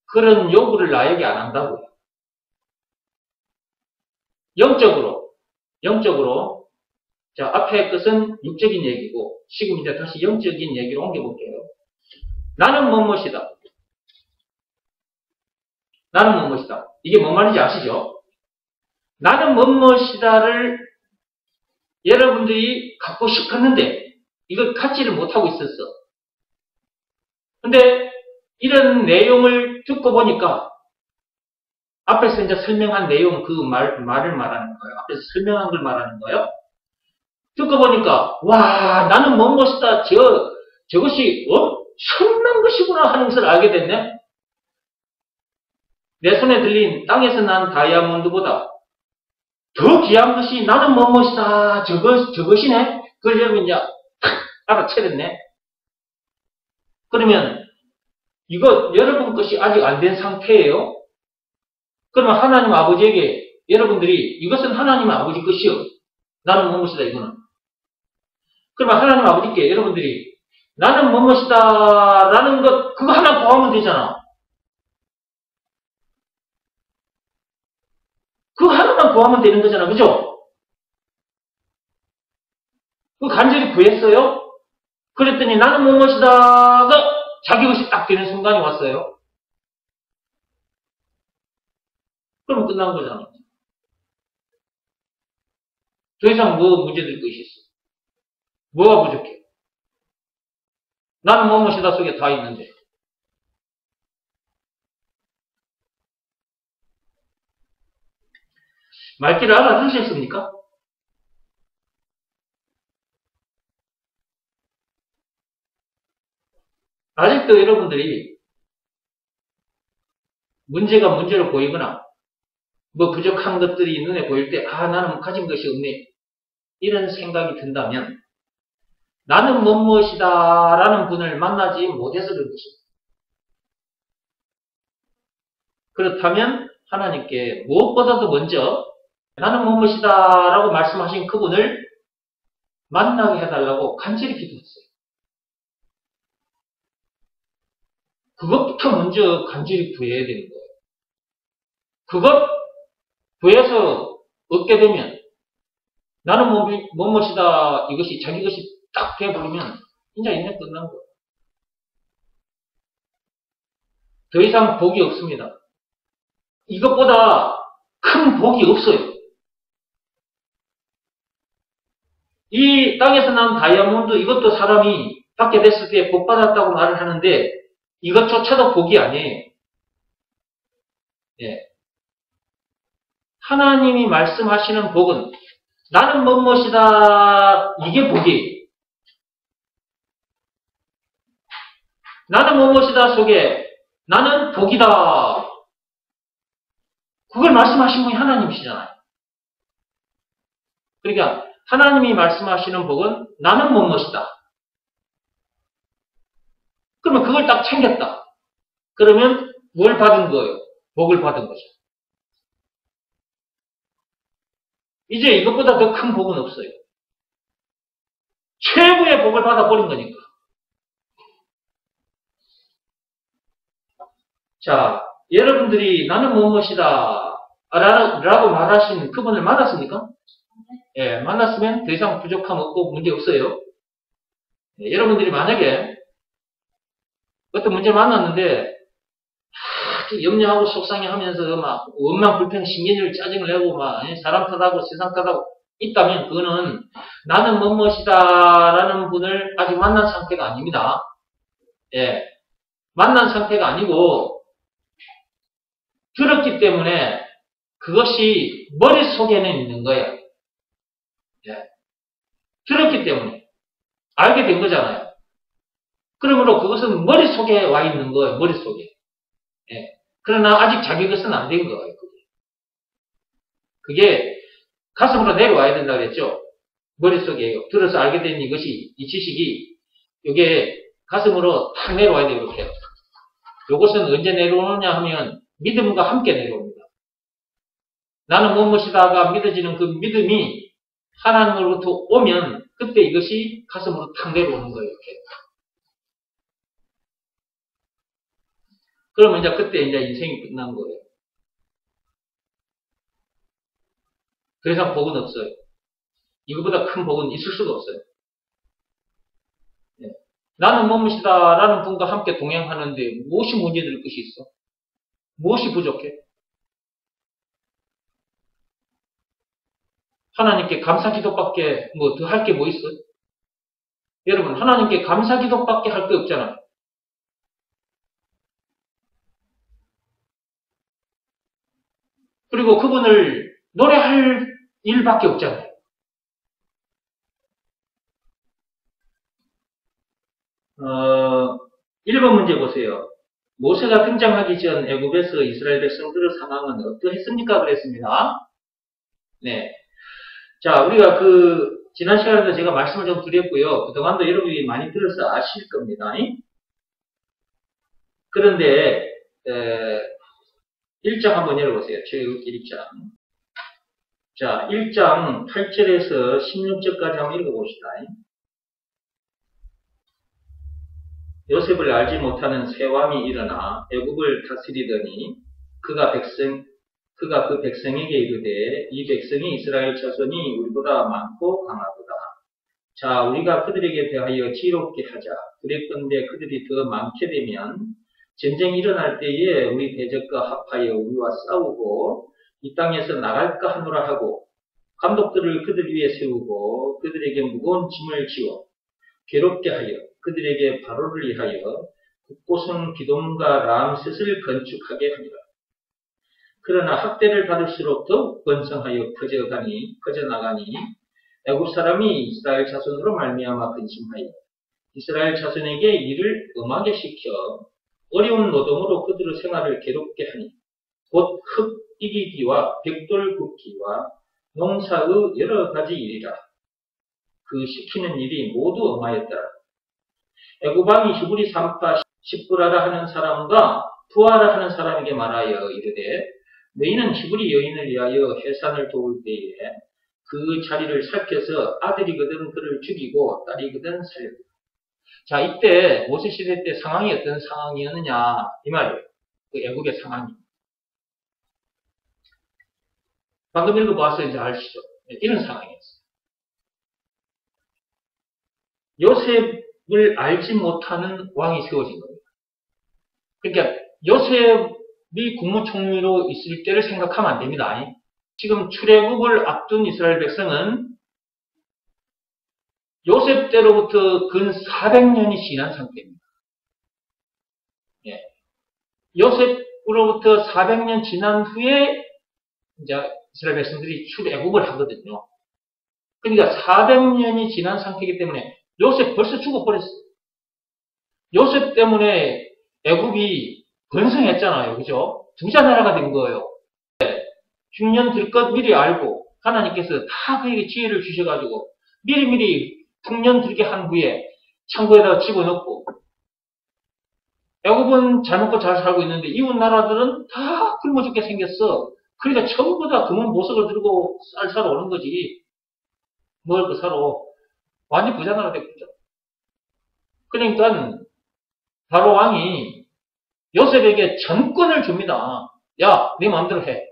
그런 요구를 나에게 안 한다고요. 영적으로. 자, 앞에 것은 육적인 얘기고, 지금 이제 다시 영적인 얘기로 옮겨볼게요. 나는 무엇이다. 이게 뭔 말인지 아시죠? 나는 무엇이다를 여러분들이 갖고 싶었는데, 이걸 갖지를 못하고 있었어. 근데, 이런 내용을 듣고 보니까, 앞에서 이제 설명한 내용, 말을 말하는 거예요. 앞에서 설명한 걸 말하는 거예요. 듣고 보니까, 와, 나는 무엇이다. 저것이, 엄청난 것이구나 하는 것을 알게 됐네. 내 손에 들린 땅에서 난 다이아몬드보다 더 귀한 것이 나는 무엇이다. 저것이네. 그걸 여러분 이제 알아채렸네. 그러면 이거 여러분 것이 아직 안 된 상태예요. 그러면 하나님 아버지에게 여러분들이 이것은 하나님 아버지 것이요. 나는 무엇이다 이거는. 그러면 하나님 아버지께 여러분들이 나는 무엇이다 라는 것 그거 하나 구하면 되잖아. 그거 하나만 구하면 되는 거잖아. 그죠? 그 간절히 구했어요. 그랬더니 나는 무엇이다가 자기 것이 딱 되는 순간이 왔어요. 그럼 끝난 거잖아. 더 이상 뭐 문제될 것이 있어. 뭐가 부족해? 나는 무엇이다 속에 다 있는데. 말귀를 알아들으셨습니까? 아직도 여러분들이 문제가 문제로 보이거나 뭐 부족한 것들이 눈에 보일 때 나는 가진 것이 없네 이런 생각이 든다면 나는 무엇이다 라는 분을 만나지 못해서 그런 것입니다. 그렇다면 하나님께 무엇보다도 먼저 나는 무엇이다 라고 말씀하신 그분을 만나게 해달라고 간절히 기도했어요. 그것부터 먼저 간절히 구해야 되는 거예요. 그것 구해서 얻게 되면 나는 무엇이다 이것이 자기 것이 딱 돼버리면 이제 인생 끝난 거예요. 더 이상 복이 없습니다. 이것보다 큰 복이 없어요. 이 땅에서 난 다이아몬드 이것도 사람이 받게 됐을 때 복 받았다고 말을 하는데 이것조차도 복이 아니에요. 예. 하나님이 말씀하시는 복은 나는 무엇이다 이게 복이에요. 나는 무엇이다 속에 나는 복이다. 그걸 말씀하신 분이 하나님이시잖아요. 그러니까 하나님이 말씀하시는 복은 나는 무엇이다. 그러면 그걸 딱 챙겼다. 그러면 뭘 받은 거예요? 복을 받은 거죠. 이제 이것보다 더 큰 복은 없어요. 최고의 복을 받아버린 거니까. 자, 여러분들이 나는 무엇이다 라고 말하신 그분을 만났습니까? 예, 만났으면 더 이상 부족함 없고 문제 없어요. 예, 여러분들이 만약에 어떤 문제를 만났는데 염려하고 속상해하면서 막 원망 불평 신경질 짜증을 내고 막 사람 탓하고 세상 탓하고 있다면 그거는 나는 무엇이다라는 분을 아직 만난 상태가 아닙니다. 예, 만난 상태가 아니고 들었기 때문에 그것이 머릿속에는 있는 거예요. 예. 들었기 때문에 알게 된 거잖아요. 그러므로 그것은 머릿속에 와 있는 거예요. 머릿속에. 예. 그러나 아직 자기 것은 안 된 거예요. 그게 가슴으로 내려와야 된다고 그랬죠. 머릿속에 들어서 알게 된 이것이, 이 지식이 이게 가슴으로 탁 내려와야 돼요. 이렇게. 이것은 언제 내려오느냐 하면 믿음과 함께 내려옵니다. 나는 무엇이다가 믿어지는 그 믿음이 하나님으로부터 오면 그때 이것이 가슴으로 탁 내려오는 거예요. 이렇게. 그러면 이제 그때 이제 인생이 끝난 거예요. 더 이상 복은 없어요. 이거보다 큰 복은 있을 수가 없어요. 네. 나는 무엇이다 라는 분과 함께 동행하는데 무엇이 문제될 것이 있어? 무엇이 부족해? 하나님께 감사기도밖에 뭐 더 할 게 뭐 있어요? 여러분, 하나님께 감사기도밖에 할 게 없잖아요. 그리고 그분을 노래할 일밖에 없잖아요. 1번 문제 보세요. 모세가 등장하기 전 애굽에서 이스라엘 백성들의 상황은 어떠했습니까? 그랬습니다. 네. 자, 우리가 지난 시간에도 제가 말씀을 좀 드렸고요. 그동안도 여러분이 많이 들어서 아실 겁니다. 그런데, 1장 한번 열어보세요. 출애굽기 1장. 자, 1장 8절에서 16절까지 한번 읽어봅시다. 요셉을 알지 못하는 새 왕이 일어나 애굽을 다스리더니 그가 그 백성에게 이르되 이 백성이 이스라엘 자손이 우리보다 많고 강하도다. 자, 우리가 그들에게 대하여 지혜롭게 하자. 그랬건대 그들이 더 많게 되면 전쟁이 일어날 때에 우리 대적과 합하여 우리와 싸우고 이 땅에서 나갈까 하노라 하고 감독들을 그들 위에 세우고 그들에게 무거운 짐을 지워 괴롭게 하여 그들에게 바로를 위하여 곳곳은 기돔과 람셋을 건축하게 하니라. 그러나 학대를 받을수록 더욱 번성하여 퍼져나가니 애굽 사람이 이스라엘 자손으로 말미암아 근심하여 이스라엘 자손에게 일을 엄하게 시켜 어려운 노동으로 그들의 생활을 괴롭게 하니 곧 흙 이기기와 벽돌 굽기와 농사의 여러 가지 일이라. 그 시키는 일이 모두 엄하였더라. 애굽 왕이 히브리 산파 십부라라 하는 사람과 푸아라 하는 사람에게 말하여 이르되 너희는 히브리 여인을 위하여 해산을 도울 때에 그 자리를 살펴서 아들이거든 그를 죽이고 딸이거든 살려라. 자, 이때 모세 시대 때 상황이 어떤 상황이었느냐 이 말이에요. 그 애굽의 상황이. 방금 읽어봐서 이제 아시죠? 이런 상황이었어요. 요셉을 알지 못하는 왕이 세워진 겁니다. 그러니까 요셉이 국무총리로 있을 때를 생각하면 안 됩니다. 지금 출애굽을 앞둔 이스라엘 백성은 요셉 때로부터 근 400년이 지난 상태입니다. 예. 요셉으로부터 400년 지난 후에 이제 이스라엘 백성들이 출애굽을 하거든요. 그러니까 400년이 지난 상태이기 때문에 요셉 벌써 죽어버렸어요. 요셉 때문에 애굽이 번성했잖아요. 그죠? 부자 나라가 된 거예요. 6년 될 것 미리 알고 하나님께서 다 그에게 지혜를 주셔가지고 미리미리 풍년 들게 한 후에 창고에다가 집어넣고 애굽은 잘 먹고 잘 살고 있는데 이웃 나라들은 다 굶어 죽게 생겼어. 그러니까 전부 다 금은 보석을 들고 쌀 사러 오는 거지. 먹을 거 사러. 완전 부자 나라 됐죠. 그러니까 바로 왕이 요셉에게 전권을 줍니다. 야, 네 마음대로 해.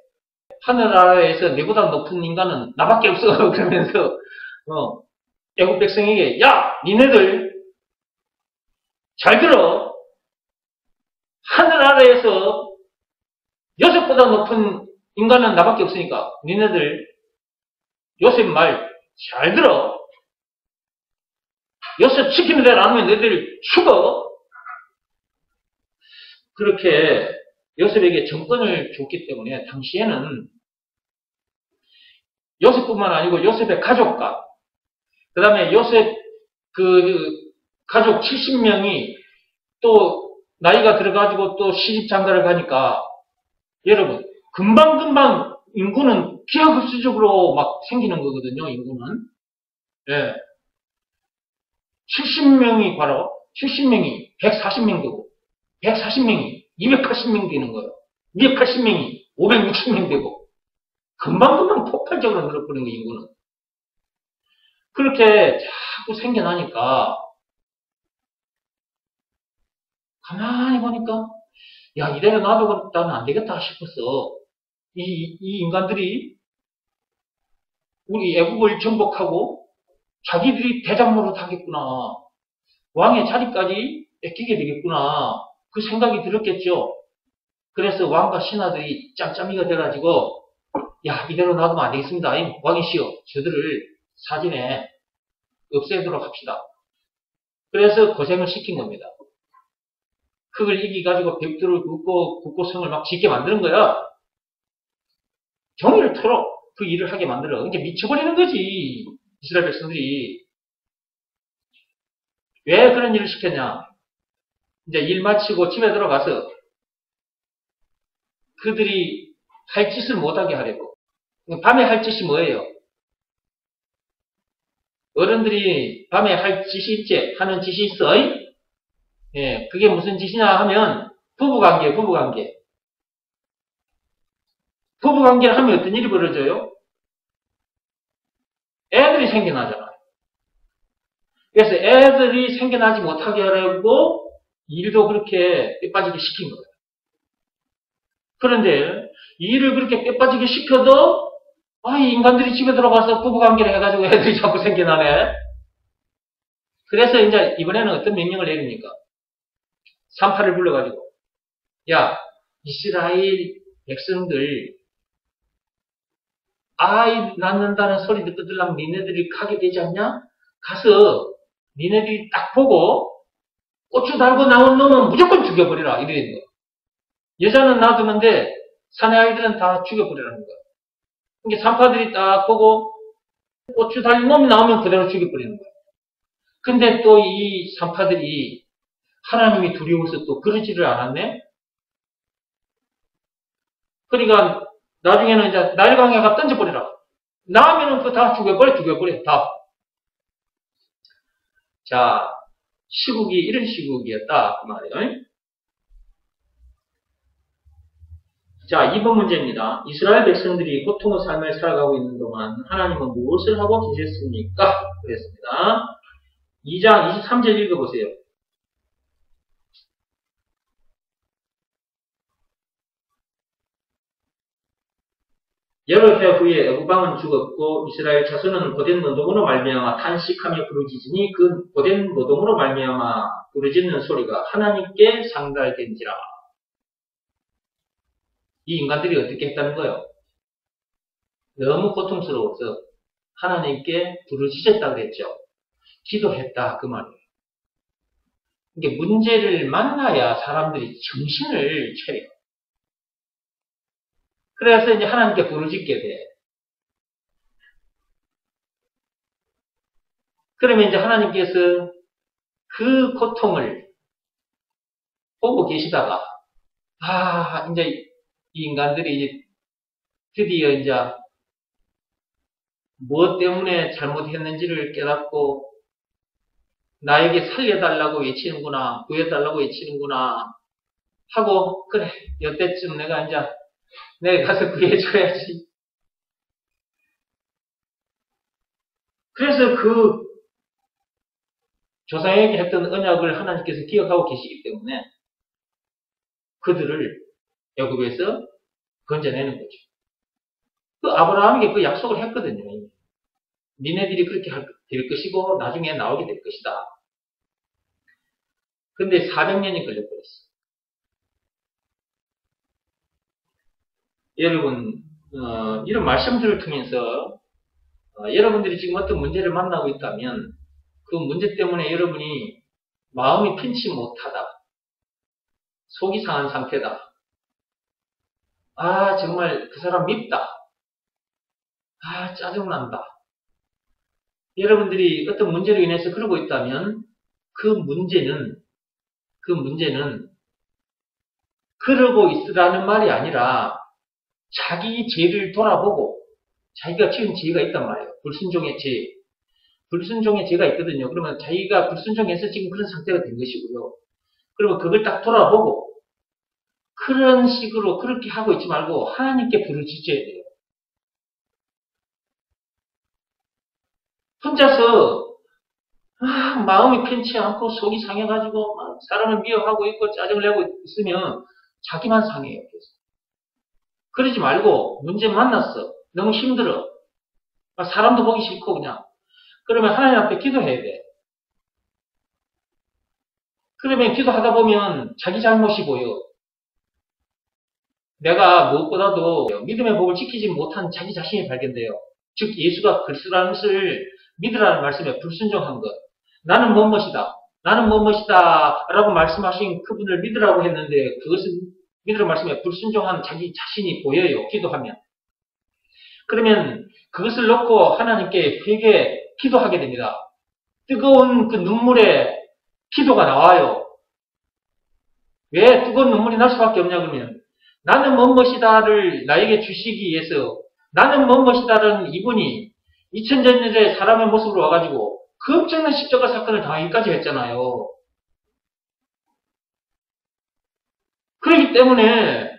하늘나라에서 네보다 높은 인간은 나밖에 없어. 그러면서 애굽 백성에게 야, 니네들 잘 들어. 하늘나라에서 요셉보다 높은 인간은 나밖에 없으니까 니네들 요셉 말 잘 들어. 요셉 시키는 대로 안 하면 너희들 죽어. 그렇게 요셉에게 정권을 줬기 때문에 당시에는 요셉뿐만 아니고 요셉의 가족과 그 다음에 요셉 가족 70명이 또 나이가 들어가지고 또 시집 장가를 가니까 여러분 금방금방 인구는 기하급수적으로 막 생기는 거거든요. 인구는. 예. 70명이 바로 70명이 140명 되고 140명이 280명 되는 거예요. 280명이 560명 되고 금방금방 폭발적으로 늘어버리는 거예요. 인구는. 그렇게 자꾸 생겨나니까 가만히 보니까 야 이대로 놔두고 나는 안 되겠다 싶었어. 이 인간들이 우리 애국을 정복하고 자기들이 대장 노릇하겠구나. 왕의 자리까지 뺏기게 되겠구나. 그 생각이 들었겠죠. 그래서 왕과 신하들이 짬짬이가 돼가지고 야 이대로 놔두면 안 되겠습니다. 왕이시여 저들을 사진에 없애도록 합시다. 그래서 고생을 시킨 겁니다. 그걸 이기가지고 벽돌을 굽고 국고성을 막 짓게 만드는 거야. 종일 토록 그 일을 하게 만들어. 이게 미쳐버리는 거지. 이스라엘 백성들이. 왜 그런 일을 시켰냐. 이제 일 마치고 집에 들어가서 그들이 할 짓을 못하게 하려고. 밤에 할 짓이 뭐예요? 어른들이 밤에 할 짓이 있지? 하는 짓이 있어. 예, 그게 무슨 짓이냐 하면 부부관계예요. 부부관계. 부부관계를 하면 어떤 일이 벌어져요? 애들이 생겨나잖아요. 그래서 애들이 생겨나지 못하게 하려고 일도 그렇게 빼빠지게 시킨 거예요. 그런데 일을 그렇게 빼빠지게 시켜도 이 인간들이 집에 들어가서 부부관계를 해가지고 애들이 자꾸 생겨나네. 그래서 이제 이번에는 어떤 명령을 내립니까? 산파를 불러가지고 야 이스라엘 백성들 아이 낳는다는 소리 듣고 들라면 니네들이 가게 되지 않냐? 가서 니네들이 딱 보고 고추 달고 나온 놈은 무조건 죽여버리라 이러는 거야. 여자는 놔두는데 사내 아이들은 다 죽여버리라는 거야. 그러니까 산파들이 딱 보고 고추 달린 놈이 나오면 그대로 죽여버리는 거야. 근데 또 이 산파들이 하나님이 두려워서 또 그러지를 않았네? 그러니까 나중에는 이제 나일강에가 던져버리라. 나오면은 그거 다 죽여버려, 다. 자, 시국이 이런 시국이었다. 그 말이에요. 자, 2번 문제입니다. 이스라엘 백성들이 고통의 삶을 살아가고 있는 동안 하나님은 무엇을 하고 계셨습니까? 그랬습니다. 2장 23절 읽어보세요. 여러 해 후에 애굽왕은 죽었고 이스라엘 자손은 고된 노동으로 말미암아 탄식하며 부르짖으니 그 고된 노동으로 말미암아 부르짖는 소리가 하나님께 상달된지라. 이 인간들이 어떻게 했다는 거예요? 너무 고통스러워서 하나님께 부르짖었다 그랬죠. 기도했다 그 말이에요. 이게 문제를 만나야 사람들이 정신을 차려요. 그래서 이제 하나님께 부르짖게 돼. 그러면 이제 하나님께서 그 고통을 보고 계시다가 이제 이 인간들이 드디어 이제 무엇 때문에 잘못했는지를 깨닫고 나에게 살려달라고 외치는구나, 구해달라고 외치는구나 하고 그래 이때쯤 내가 가서 구해줘야지. 그래서 그 조상에게 했던 언약을 하나님께서 기억하고 계시기 때문에 그들을 애굽에서 건져내는 거죠. 그 아브라함에게 그 약속을 했거든요. 니네들이 그렇게 될 것이고 나중에 나오게 될 것이다. 근데 400년이 걸려버렸어. 여러분 이런 말씀들을 통해서 여러분들이 지금 어떤 문제를 만나고 있다면 그 문제 때문에 여러분이 마음이 편치 못하다. 속이 상한 상태다. 정말 그 사람 밉다. 짜증난다. 여러분들이 어떤 문제로 인해서 그러고 있다면 그 문제는 그러고 있으라는 말이 아니라 자기 죄를 돌아보고 자기가 지은 죄가 있단 말이에요. 불순종의 죄. 불순종의 죄가 있거든요. 그러면 자기가 불순종해서 지금 그런 상태가 된 것이고요. 그러면 그걸 딱 돌아보고 그런 식으로 그렇게 하고 있지 말고 하나님께 부르짖어야 돼요. 혼자서 마음이 편치 않고 속이 상해가지고 막 사람을 미워하고 있고 짜증을 내고 있으면 자기만 상해요. 그러지 말고 문제 만났어. 너무 힘들어. 사람도 보기 싫고 그냥. 그러면 하나님 앞에 기도해야 돼. 그러면 기도하다 보면 자기 잘못이 보여. 내가 무엇보다도 믿음의 법을 지키지 못한 자기 자신이 발견돼요. 즉 예수가 그리스도라는 것을 믿으라는 말씀에 불순종한 것. 나는 무엇이다. 나는 무엇이다 라고 말씀하신 그분을 믿으라고 했는데 그것은 믿으라는 말씀에 불순종한 자기 자신이 보여요. 기도하면. 그러면 그것을 놓고 하나님께 회개 기도하게 됩니다. 뜨거운 그 눈물에 기도가 나와요. 왜 뜨거운 눈물이 날 수밖에 없냐 그러면 나는 무엇이다를 나에게 주시기 위해서 나는 무엇이다라는 이분이 2000년 전에 사람의 모습으로 와가지고 그 엄청난 십자가 사건을 당하기까지 했잖아요. 그렇기 때문에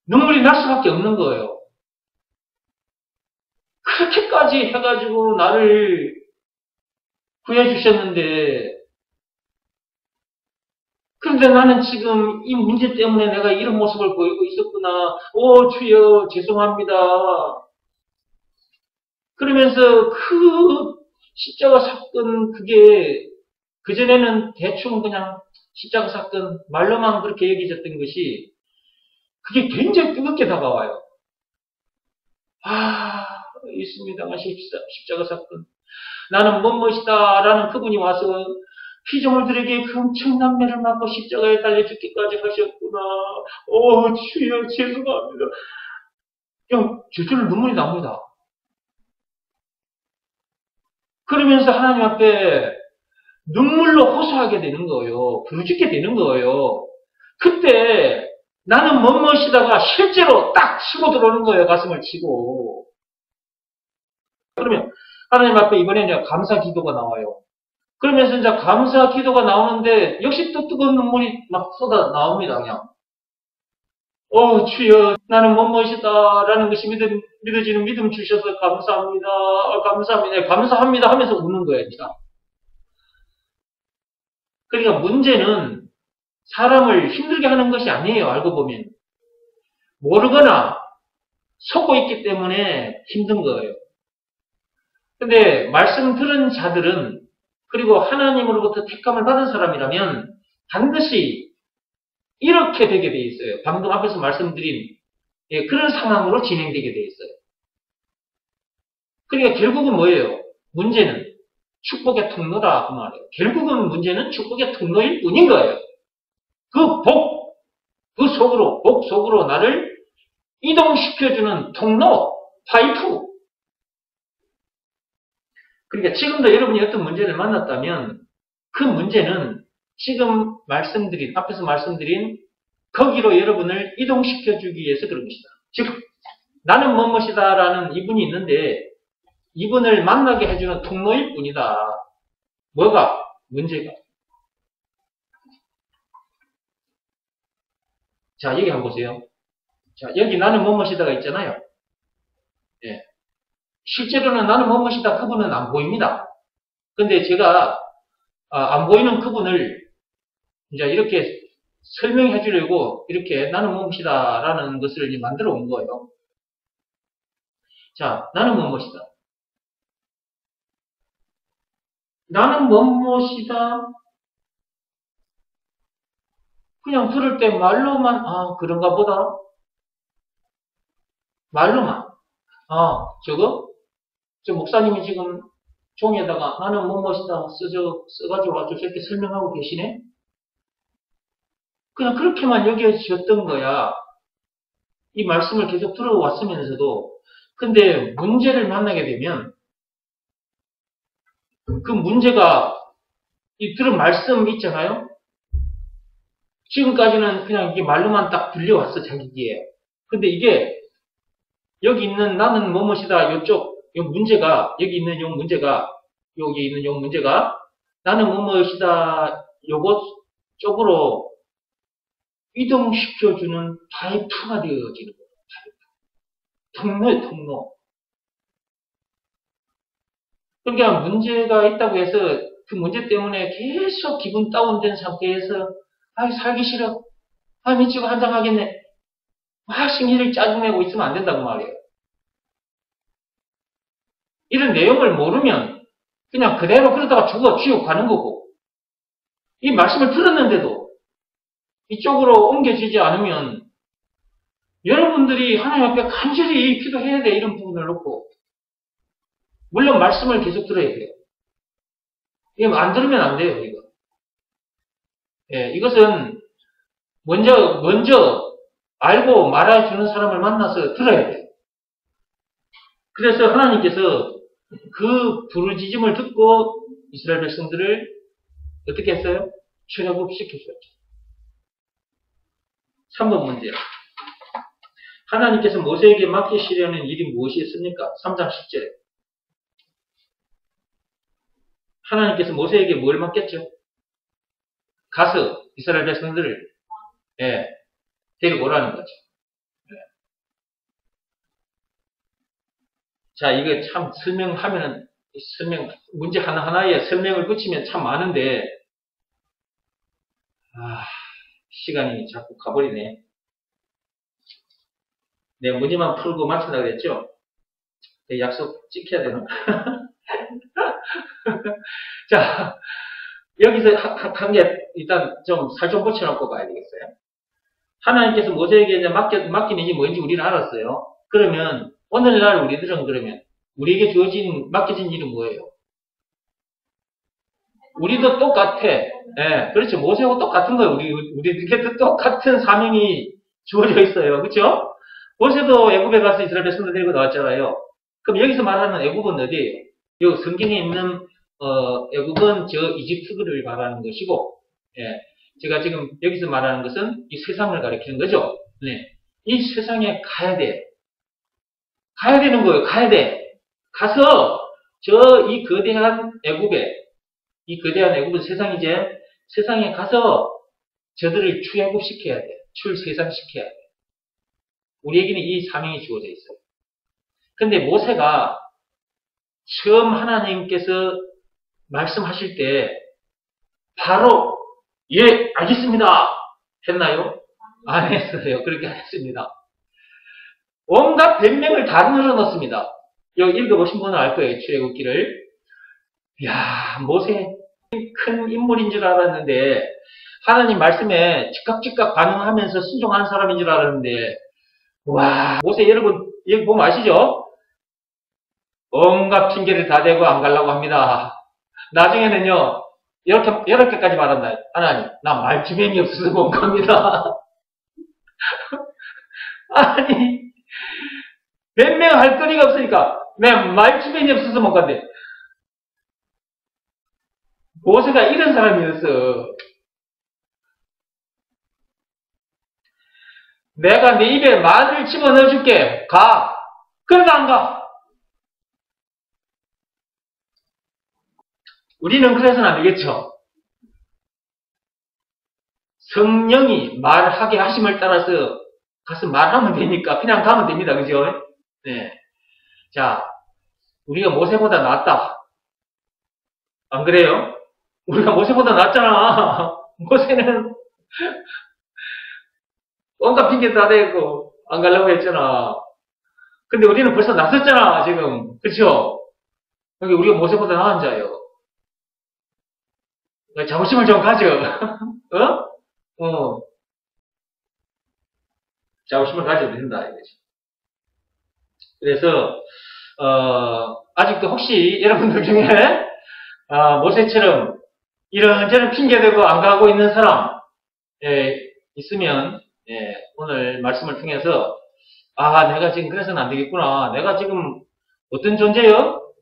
눈물이 날 수밖에 없는 거예요. 그렇게까지 해가지고 나를 구해주셨는데 그런데 나는 지금 이 문제 때문에 내가 이런 모습을 보이고 있었구나. 오 주여 죄송합니다. 그러면서 그 십자가 사건 그게 그전에는 대충 그냥 십자가 사건 말로만 그렇게 여겨졌던 것이 그게 굉장히 뜨겁게 다가와요. 예수님이 당하신 십자가 사건. 나는 무엇이다 라는 그분이 와서 피조물들에게 그 엄청난 매를 맞고 십자가에 달려 죽기까지 하셨구나. 주여 죄송합니다. 줄줄 눈물이 납니다. 그러면서 하나님 앞에 눈물로 호소하게 되는 거예요. 부르짖게 되는 거예요. 그때 나는 무엇이다가 실제로 딱 치고 들어오는 거예요. 가슴을 치고. 그러면 하나님 앞에 이번에는 감사 기도가 나와요. 그러면서 이제 감사 기도가 나오는데 역시 또 뜨거운 눈물이 막 쏟아 나옵니다. 그냥. 주여 나는 무엇이다 라는 것이 믿어지는 믿음 주셔서 감사합니다. 감사합니다. 감사합니다 하면서 우는 거예요. 진짜. 그러니까 문제는 사람을 힘들게 하는 것이 아니에요. 알고 보면. 모르거나 속고 있기 때문에 힘든 거예요. 근데 말씀 들은 자들은 그리고 하나님으로부터 택감을 받은 사람이라면 반드시 이렇게 되게 돼 있어요. 방금 앞에서 말씀드린 그런 상황으로 진행되게 돼 있어요. 그러니까 결국은 뭐예요? 문제는 축복의 통로다 그 말이에요. 결국은 문제는 축복의 통로일 뿐인 거예요. 복 속으로 나를 이동시켜주는 통로, 파이프. 그러니까 지금도 여러분이 어떤 문제를 만났다면 그 문제는 지금 앞에서 말씀드린 거기로 여러분을 이동시켜주기 위해서 그런 것이다. 즉, 나는 무엇이다 라는 이분이 있는데 이분을 만나게 해주는 통로일 뿐이다. 뭐가? 문제가. 자, 여기 한번 보세요. 자, 여기 나는 무엇이다가 있잖아요. 예. 실제로는 나는 무엇이다 그분은 안 보입니다. 근데 제가 안 보이는 그분을 이제 이렇게 설명해 주려고 이렇게 나는 무엇이다 라는 것을 만들어 온 거예요. 자, 나는 무엇이다. 나는 무엇이다. 그냥 들을 때 말로만 그런가 보다. 말로만. 저 목사님이 지금 종이에다가 나는 무엇이다 써가지고 와서 이렇게 설명하고 계시네? 그냥 그렇게만 여겨졌던 거야. 이 말씀을 계속 들어왔으면서도. 근데 문제를 만나게 되면 그 문제가 이 들은 말씀 있잖아요. 지금까지는 그냥 이게 말로만 딱 들려왔어 자기 귀에. 근데 이게 여기 있는 나는 뭐뭐시다 요쪽 요 문제가 여기 있는 요 문제가 여기 있는 요 문제가 나는 뭐뭐시다 요것 쪽으로 이동시켜주는 파이프가 되어지는 거예요. 통로에 통로. 그러니까 문제가 있다고 해서 그 문제 때문에 계속 기분 다운된 상태에서 아 살기 싫어. 아 미치고 한장하겠네. 막 심리를 짜증내고 있으면 안 된다고 말이에요. 이런 내용을 모르면 그냥 그대로 그러다가 죽어 지옥 가는 거고 이 말씀을 들었는데도 이쪽으로 옮겨지지 않으면 여러분들이 하나님 앞에 간절히 기도해야 돼. 이런 부분을 놓고 물론 말씀을 계속 들어야 돼요. 이거 안 들으면 안 돼요. 이거. 예, 이것은 먼저 알고 말해주는 사람을 만나서 들어야 돼요. 그래서 하나님께서 그 부르짖음을 듣고 이스라엘 백성들을 어떻게 했어요? 출애굽시키셨죠. 3번 문제. 하나님께서 모세에게 맡기시려는 일이 무엇이었습니까? 3장 10절에. 하나님께서 모세에게 뭘 맡겼죠? 가서 이스라엘 백성들을 데리고 오라는 거죠. 자, 이거 참 설명하면은 문제 하나하나에 설명을 붙이면 참 많은데 시간이 자꾸 가버리네. 내 문제만 풀고 마친다고 그랬죠? 약속 지켜야 되나? 자, 여기서 한 개 일단 좀 살 좀 붙여놓고 가야 되겠어요. 하나님께서 모세에게 이제 맡긴 일이 뭔지 우리는 알았어요. 그러면 오늘날 우리들은 그러면 우리에게 맡겨진 일은 뭐예요? 우리도 똑같아. 예, 그렇죠. 모세하고 똑같은 거예요. 우리에게도 똑같은 사명이 주어져 있어요. 그렇죠? 모세도 애굽에 가서 이스라엘 백성들 데리고 나왔잖아요. 그럼 여기서 말하는 애굽은 어디예요? 이 성경에 있는 애굽은 저 이집트를 말하는 것이고, 예, 제가 지금 여기서 말하는 것은 이 세상을 가리키는 거죠. 네, 이 세상에 가야 돼. 가야 되는 거예요. 가야 돼. 가서 이 거대한 애굽은 세상에 가서 저들을 출애굽시켜야 돼. 출세상시켜야 돼. 우리에게는 이 사명이 주어져 있어요. 근데 모세가 처음 하나님께서 말씀하실 때 바로 예, 알겠습니다. 했나요? 안 했어요. 그렇게 안 했습니다. 온갖 변명을 다 늘어놓습니다. 여기 읽어보신 분은 알 거예요. 출애굽기를. 이야, 모세 큰 인물인 줄 알았는데 하나님 말씀에 즉각 반응하면서 순종하는 사람인 줄 알았는데 와, 모세 여러분 여기 보면 아시죠? 온갖 핑계를 다 대고 안 가려고 합니다. 나중에는요 이렇게까지 말한다. 하나님, 나 말주변이 없어서 못 갑니다. 아니, 변명할 거리가 없으니까 내 말주변이 없어서 못 간대. 모세가 이런 사람이었어. 내가 네 입에 마늘을 집어넣어줄게. 가. 그러다 안 가. 우리는 그래서는 안 되겠죠. 성령이 말하게 하심을 따라서 가서 말하면 되니까 그냥 가면 됩니다. 그죠? 네. 자, 우리가 모세보다 낫다. 안 그래요? 우리가 모세보다 낫잖아. 모세는 온갖 핑계 다 대고 안 가려고 했잖아. 근데 우리는 벌써 나섰잖아, 지금. 그쵸? 여기 우리가 모세보다 나은 자예요. 자부심을 좀 가져. 자부심을 가져도 된다, 이거지. 그래서, 아직도 혹시 여러분들 중에, 모세처럼 이런저런 핑계대고 안 가고 있는 사람, 있으면, 오늘 말씀을 통해서, 내가 지금 그래서는 안 되겠구나. 내가 지금 어떤 존재요?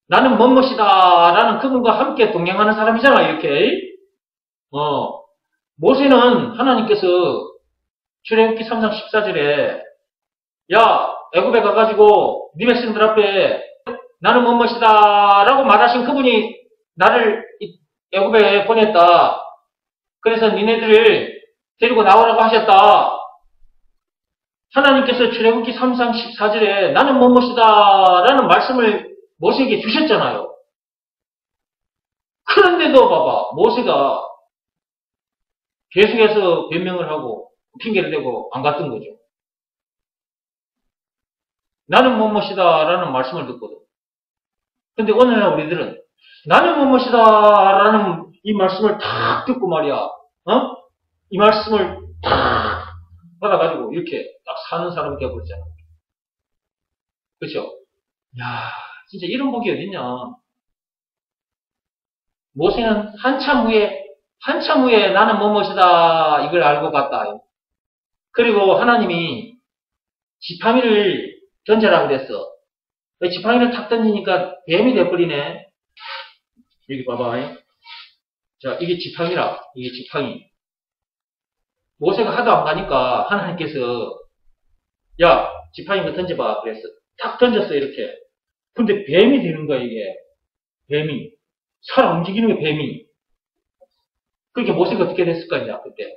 나는 멋멋이다 라는 그분과 함께 동행하는 사람이잖아. 이렇게. 모세는 하나님께서 출애굽기 3장 14절에 야 애굽에 가가지고 네 백성들 앞에 나는 멋멋이다 라고 말하신 그분이 나를 애굽에 보냈다. 그래서 니네들을 데리고 나오라고 하셨다. 하나님께서 출애굽기 3장 14절에 나는 멋멋이다 라는 말씀을 모세에게 주셨잖아요. 그런데도 봐봐, 모세가 계속해서 변명을 하고 핑계를 대고 안 갔던 거죠. 나는 멋멋이다 라는 말씀을 듣거든. 근데 오늘날 우리들은 나는 멋멋이다 라는 이 말씀을 탁 듣고 말이야. 이 말씀을 탁 받아가지고 이렇게 딱 사는 사람이 되어버리잖아. 그렇죠? 야, 진짜 이런 복이 어딨냐. 모세는 한참 후에 나는 멋멋이다 이걸 알고 갔다. 그리고 하나님이 지팡이를 던져라 그랬어. 지팡이를 탁 던지니까 뱀이 돼버리네. 여기 봐봐. 자, 이게 지팡이라. 이게 지팡이. 모세가 하도 안 가니까 하나님께서 야, 지팡이 거 던져봐 그랬어. 탁 던졌어 이렇게. 근데 뱀이 되는 거야 이게. 뱀이. 사람 움직이는 게 뱀이. 그렇게 모세가 어떻게 됐을까 이제 그때.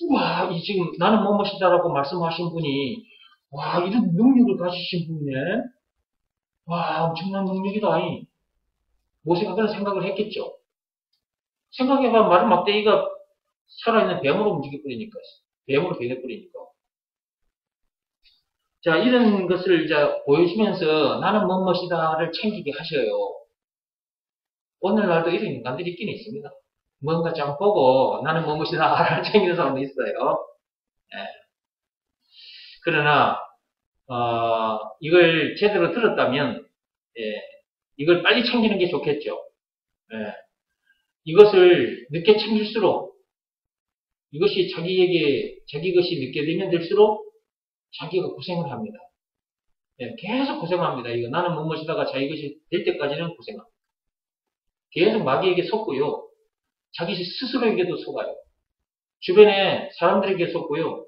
우와, 이 지금 나는 멋멋이다라고 말씀하신 분이 와, 이런 능력을 가지신 분이네. 와, 엄청난 능력이다. 모세가 그런 생각을 했겠죠. 생각해봐, 마른 막대기가 살아있는 뱀으로 움직여버리니까. 뱀으로 변해버리니까. 자, 이런 것을 이제 보여주면서 나는 멋멋이다를 챙기게 하셔요. 오늘날도 이런 인간들이 있긴 있습니다. 뭔가 좀 보고 나는 멋멋이다를 챙기는 사람도 있어요. 예. 그러나 이걸 제대로 들었다면 이걸 빨리 챙기는 게 좋겠죠. 예. 이것을 늦게 챙길수록 이것이 자기 것이 늦게 되면 될수록 자기가 고생을 합니다. 예, 계속 고생합니다. 이거 나는 멋멋이다가 자기 것이 될 때까지는 고생합니다. 계속 마귀에게 속고요. 자기 스스로에게도 속아요. 주변에 사람들에게 속고요.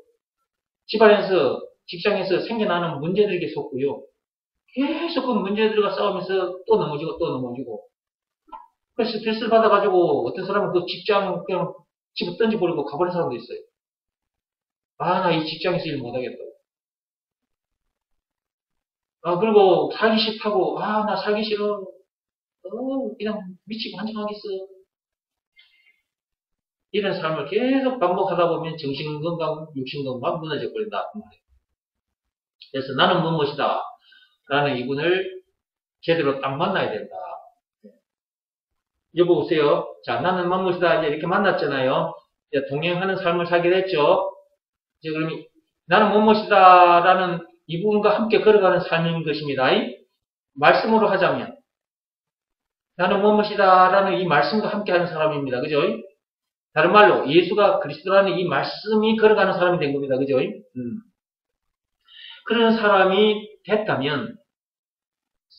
집안에서 직장에서 생겨나는 문제들에게 속고요. 계속 그 문제들과 싸우면서 또 넘어지고 그래서 스트레스를 받아가지고 어떤 사람은 그 직장 그냥 집어 던져버리고 가버린 사람도 있어요. 아, 나 이 직장에서 일 못하겠다고. 그리고 살기 싫다고, 나 살기 싫어. 그냥 미치고 한정하겠어. 이런 삶을 계속 반복하다 보면 정신건강, 육신건강 무너져 버린다. 그래서 나는 멋멋이다 라는 이분을 제대로 딱 만나야 된다. 여보세요. 자, 나는 멋멋이다 이제 이렇게 만났잖아요. 이제 동행하는 삶을 살게 됐죠. 이제 그러면 나는 멋멋이다 라는 이분과 함께 걸어가는 삶인 것입니다. 말씀으로 하자면 나는 멋멋이다 라는 이 말씀과 함께 하는 사람입니다. 그죠? 다른 말로 예수가 그리스도라는 이 말씀이 걸어가는 사람이 된 겁니다. 그죠? 그런 사람이 됐다면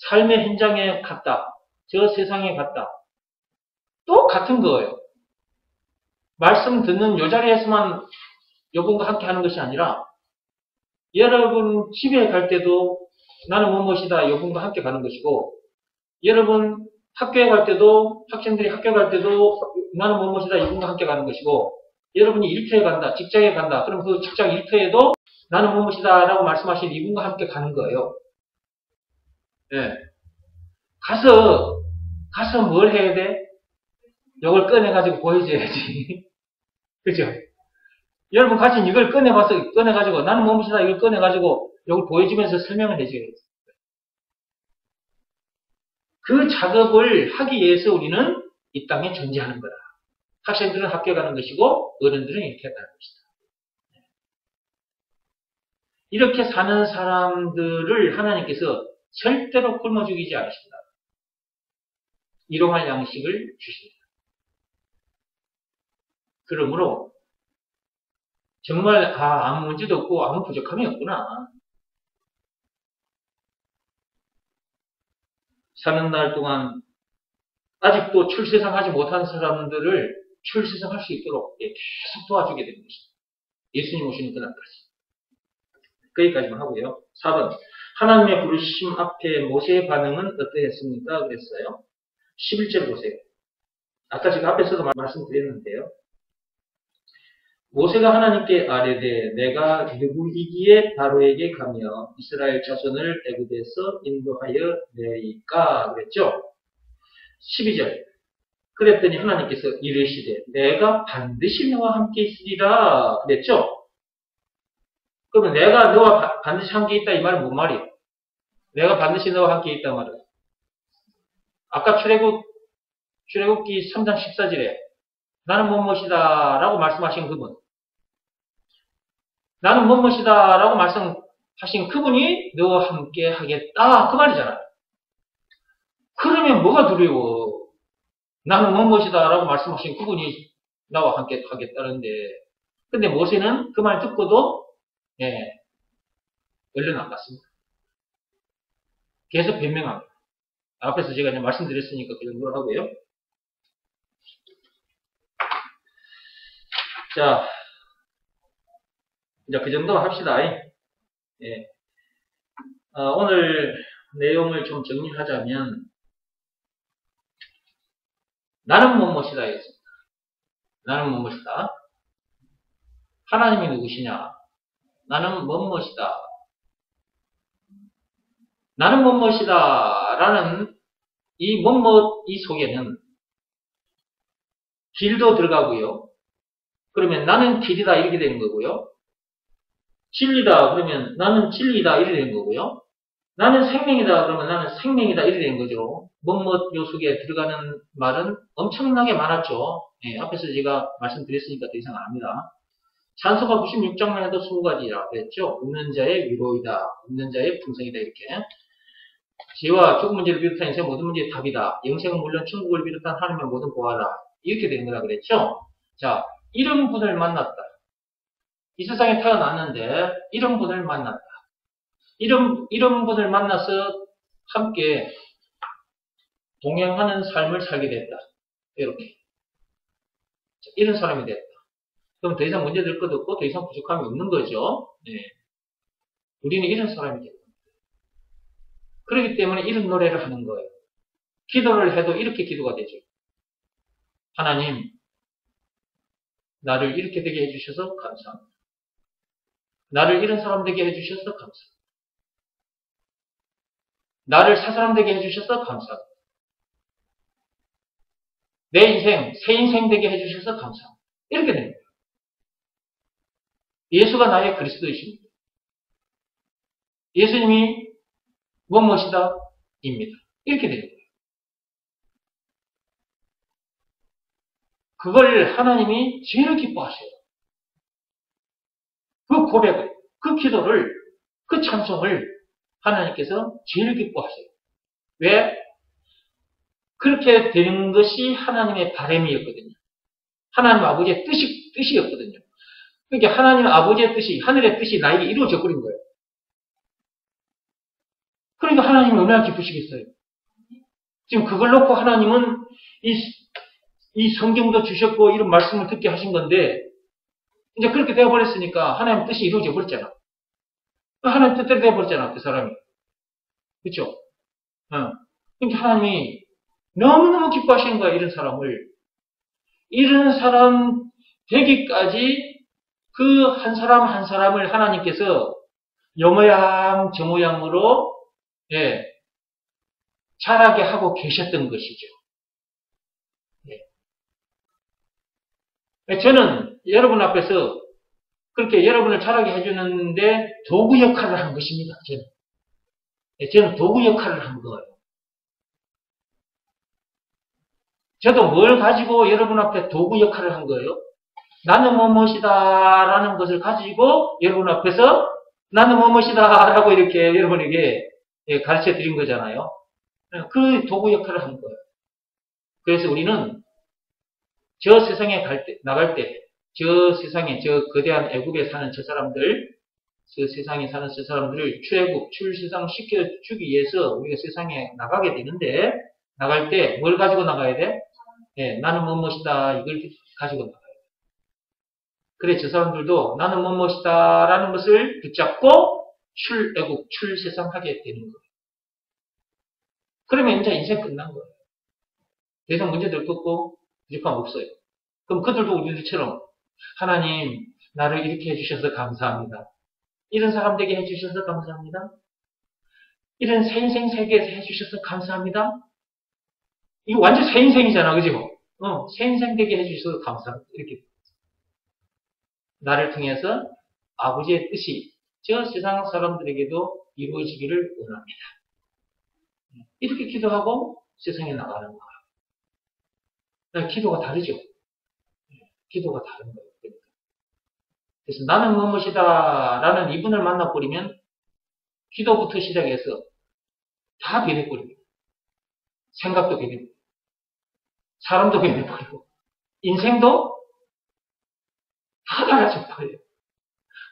삶의 현장에 갔다. 저 세상에 갔다. 또 같은 거예요. 말씀 듣는 요 자리에서만 여러분과 함께 하는 것이 아니라 여러분 집에 갈 때도 나는 멋멋이다 여러분과 함께 가는 것이고 여러분 학교에 갈 때도 학생들이 학교 갈 때도 나는 멋멋이다 여러분과 함께 가는 것이고 여러분이 일터에 간다 직장에 간다 그럼 그 직장 일터에도 나는 멋멋이다 라고 말씀하신 이분과 함께 가는 거예요. 예. 가서 뭘 해야 돼? 이걸 꺼내가지고 보여줘야지. 그죠? 여러분 가진 이걸 꺼내가지고 나는 멋멋이다 이걸 꺼내가지고 이걸 보여주면서 설명을 해줘야지. 그 작업을 하기 위해서 우리는 이 땅에 존재하는 거다. 학생들은 학교 가는 것이고 어른들은 이렇게 가는 것이다. 이렇게 사는 사람들을 하나님께서 절대로 굶어 죽이지 않으신다. 일용할 양식을 주십니다. 그러므로 정말 아무 문제도 없고 아무 부족함이 없구나. 사는 날 동안 아직도 출세상하지 못한 사람들을 출세상할 수 있도록 계속 도와주게 되는 것입니다. 예수님 오시는 그날까지. 거기까지만 하고요. 4번. 하나님의 부르심 앞에 모세의 반응은 어떠했습니까? 그랬어요. 11절 보세요. 아까 제가 앞에서도 말씀드렸는데요. 모세가 하나님께 아뢰되 내가 누구이기에 바로에게 가며 이스라엘 자손을 애굽에서 인도하여 내리까? 그랬죠. 12절. 그랬더니 하나님께서 이르시되 내가 반드시 너와 함께 있으리라 그랬죠. 그러면 내가 너와 반드시 함께 있다 이 말은 뭔 말이에요? 내가 반드시 너와 함께 있다 말은 아까 출애굽기 3장 14절에 나는 무엇이다 라고 말씀하신 그분, 나는 무엇이다 라고 말씀하신 그분이 너와 함께 하겠다 그 말이잖아요. 그러면 뭐가 두려워? 나는 무엇이다 라고 말씀하신 그분이 나와 함께 하겠다는데, 근데 모세는 그 말 듣고도 얼른 안 갔습니다. 계속 변명합니다. 앞에서 제가 이제 말씀드렸으니까 그 정도로 하고요. 자, 이제 그 정도 합시다. 예. 오늘 내용을 좀 정리하자면, 나는 무엇이다 였습니다. 나는 무엇이다? 하나님이 누구시냐? 나는 무엇이다? 나는 무엇이다 라는 이 속에는 길도 들어가고요. 그러면 나는 길이다 이렇게 되는 거고요. 진리다 그러면 나는 진리다 이렇게 되는 거고요. 나는 생명이다 그러면 나는 생명이다 이렇게 되는 거죠. 요 속에 들어가는 말은 엄청나게 많았죠. 앞에서 제가 말씀드렸으니까 더 이상 안 합니다. 찬송가 96장만 해도 20가지라 그랬죠. 웃는 자의 위로이다. 웃는 자의 풍성이다 이렇게. 죄와 죽음 문제를 비롯한 인생 모든 문제의 답이다. 영생은 물론 천국을 비롯한 하나님의 모든 보아라. 이렇게 되는 거라 그랬죠. 자, 이런 분을 만났다. 이 세상에 태어났는데 이런 분을 만났다. 이런 분을 만나서 함께 동행하는 삶을 살게 됐다. 이렇게. 이런 사람이 됐다. 그럼 더 이상 문제될 것도 없고 더 이상 부족함이 없는 거죠. 우리는 이런 사람이 됐다. 그렇기 때문에 이런 노래를 하는 거예요. 기도를 해도 이렇게 기도가 되죠. 하나님, 나를 이렇게 되게 해주셔서 감사합니다. 나를 이런 사람 되게 해주셔서 감사합니다. 나를 새 사람 되게 해주셔서 감사합니다. 내 인생, 새 인생 되게 해주셔서 감사합니다. 이렇게 됩니다. 예수가 나의 그리스도이십니다. 예수님이 무엇이다? 입니다. 이렇게 되는 거예요. 그걸 하나님이 제일 기뻐하셔요. 그 고백을, 그 기도를, 그 찬송을 하나님께서 제일 기뻐하세요. 왜? 그렇게 되는 것이 하나님의 바람이었거든요. 하나님 아버지의 뜻이었거든요. 그러니까 하나님 아버지의 뜻이, 하늘의 뜻이 나에게 이루어져 버린 거예요. 그러니까 하나님은 얼마나 기쁘시겠어요. 지금 그걸 놓고 하나님은 이 성경도 주셨고 이런 말씀을 듣게 하신 건데 이제 그렇게 되어버렸으니까 하나님 뜻이 이루어져 버렸잖아. 하나님 뜻대로 되어버렸잖아, 그 사람이. 그렇죠? 그러니까 하나님이 너무너무 기뻐하시는 거야, 이런 사람을. 이런 사람 되기까지 그 한 사람 한 사람을 하나님께서 여 모양 저 모양으로 자라게 하고 계셨던 것이죠. 저는 여러분 앞에서 그렇게 여러분을 자라게 해주는데 도구 역할을 한 것입니다. 저는 도구 역할을 한 거예요. 저도 뭘 가지고 여러분 앞에 도구 역할을 한 거예요? 나는 무엇이다 라는 것을 가지고 여러분 앞에서 나는 무엇이다 라고 이렇게 여러분에게 가르쳐 드린 거잖아요. 그 도구 역할을 한 거예요. 그래서 우리는 저 세상에 나갈 때, 저 세상에, 저 거대한 애굽에 사는 저 사람들, 그 세상에 사는 저 사람들을 출애굽, 출세상 시켜주기 위해서 우리가 세상에 나가게 되는데, 나갈 때 뭘 가지고 나가야 돼? 예, 나는 무엇이다 이걸 가지고 나가야 돼. 그래 저 사람들도 나는 무엇이다 라는 것을 붙잡고 출애굽, 출세상 하게 되는 거예요. 그러면 이제 인생 끝난 거예요. 더 이상 문제들 없고 부족함 없어요. 그럼 그들도 우리들처럼 하나님 나를 이렇게 해주셔서 감사합니다. 이런 사람 되게 해주셔서 감사합니다. 이런 새 인생 세계에 해주셔서 감사합니다. 이거 완전 새 인생이잖아, 그죠? 새 인생 되게 해주셔서 감사합니다. 이렇게 나를 통해서 아버지의 뜻이 저 세상 사람들에게도 이루어지기를 원합니다. 이렇게 기도하고 세상에 나가는 거예요. 기도가 다르죠. 기도가 다른 거예요. 그래서 나는 무엇이다 라는 이분을 만나버리면 기도부터 시작해서 다 변해버립니다. 생각도 변해버리고 사람도 변해버리고 인생도 다 달라져 버려요.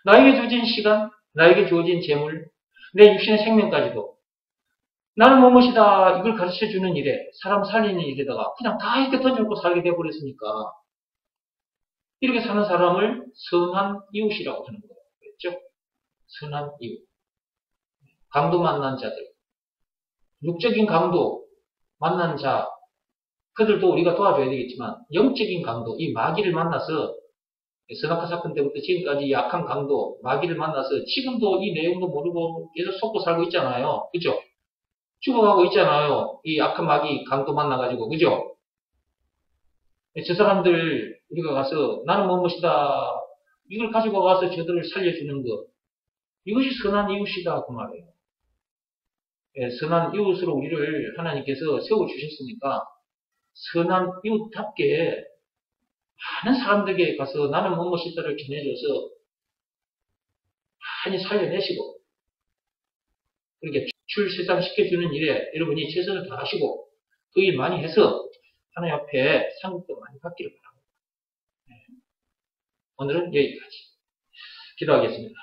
나에게 주어진 시간, 나에게 주어진 재물, 내 육신의 생명까지도 나는 무엇이다 이걸 가르쳐주는 일에 사람 살리는 일에다가 그냥 다 이렇게 던져놓고 살게 돼버렸으니까 이렇게 사는 사람을 선한 이웃이라고 하는 거예요. 그랬죠? 선한 이웃. 강도 만난 자들. 육적인 강도 만난 자, 그들도 우리가 도와줘야 되겠지만 영적인 강도, 이 마귀를 만나서 스나카 사건 때부터 지금까지 약한 강도, 마귀를 만나서 지금도 이 내용도 모르고 계속 속고 살고 있잖아요. 그죠? 죽어가고 있잖아요. 이 약한 마귀 강도 만나가지고. 그죠? 저 사람들 우리가 가서 나는 무엇이다. 이걸 가지고 가서 저들을 살려주는 것. 이것이 선한 이웃이다. 그 말이에요. 선한 이웃으로 우리를 하나님께서 세워주셨으니까 선한 이웃답게 많은 사람들에게 가서 나는 무엇이다를 전해줘서 많이 살려내시고 그렇게 출세상시켜주는 일에 여러분이 최선을 다하시고 그 일 많이 해서 하나님 앞에 상급도 많이 받기를 바랍니다. 오늘은 여기까지 기도하겠습니다.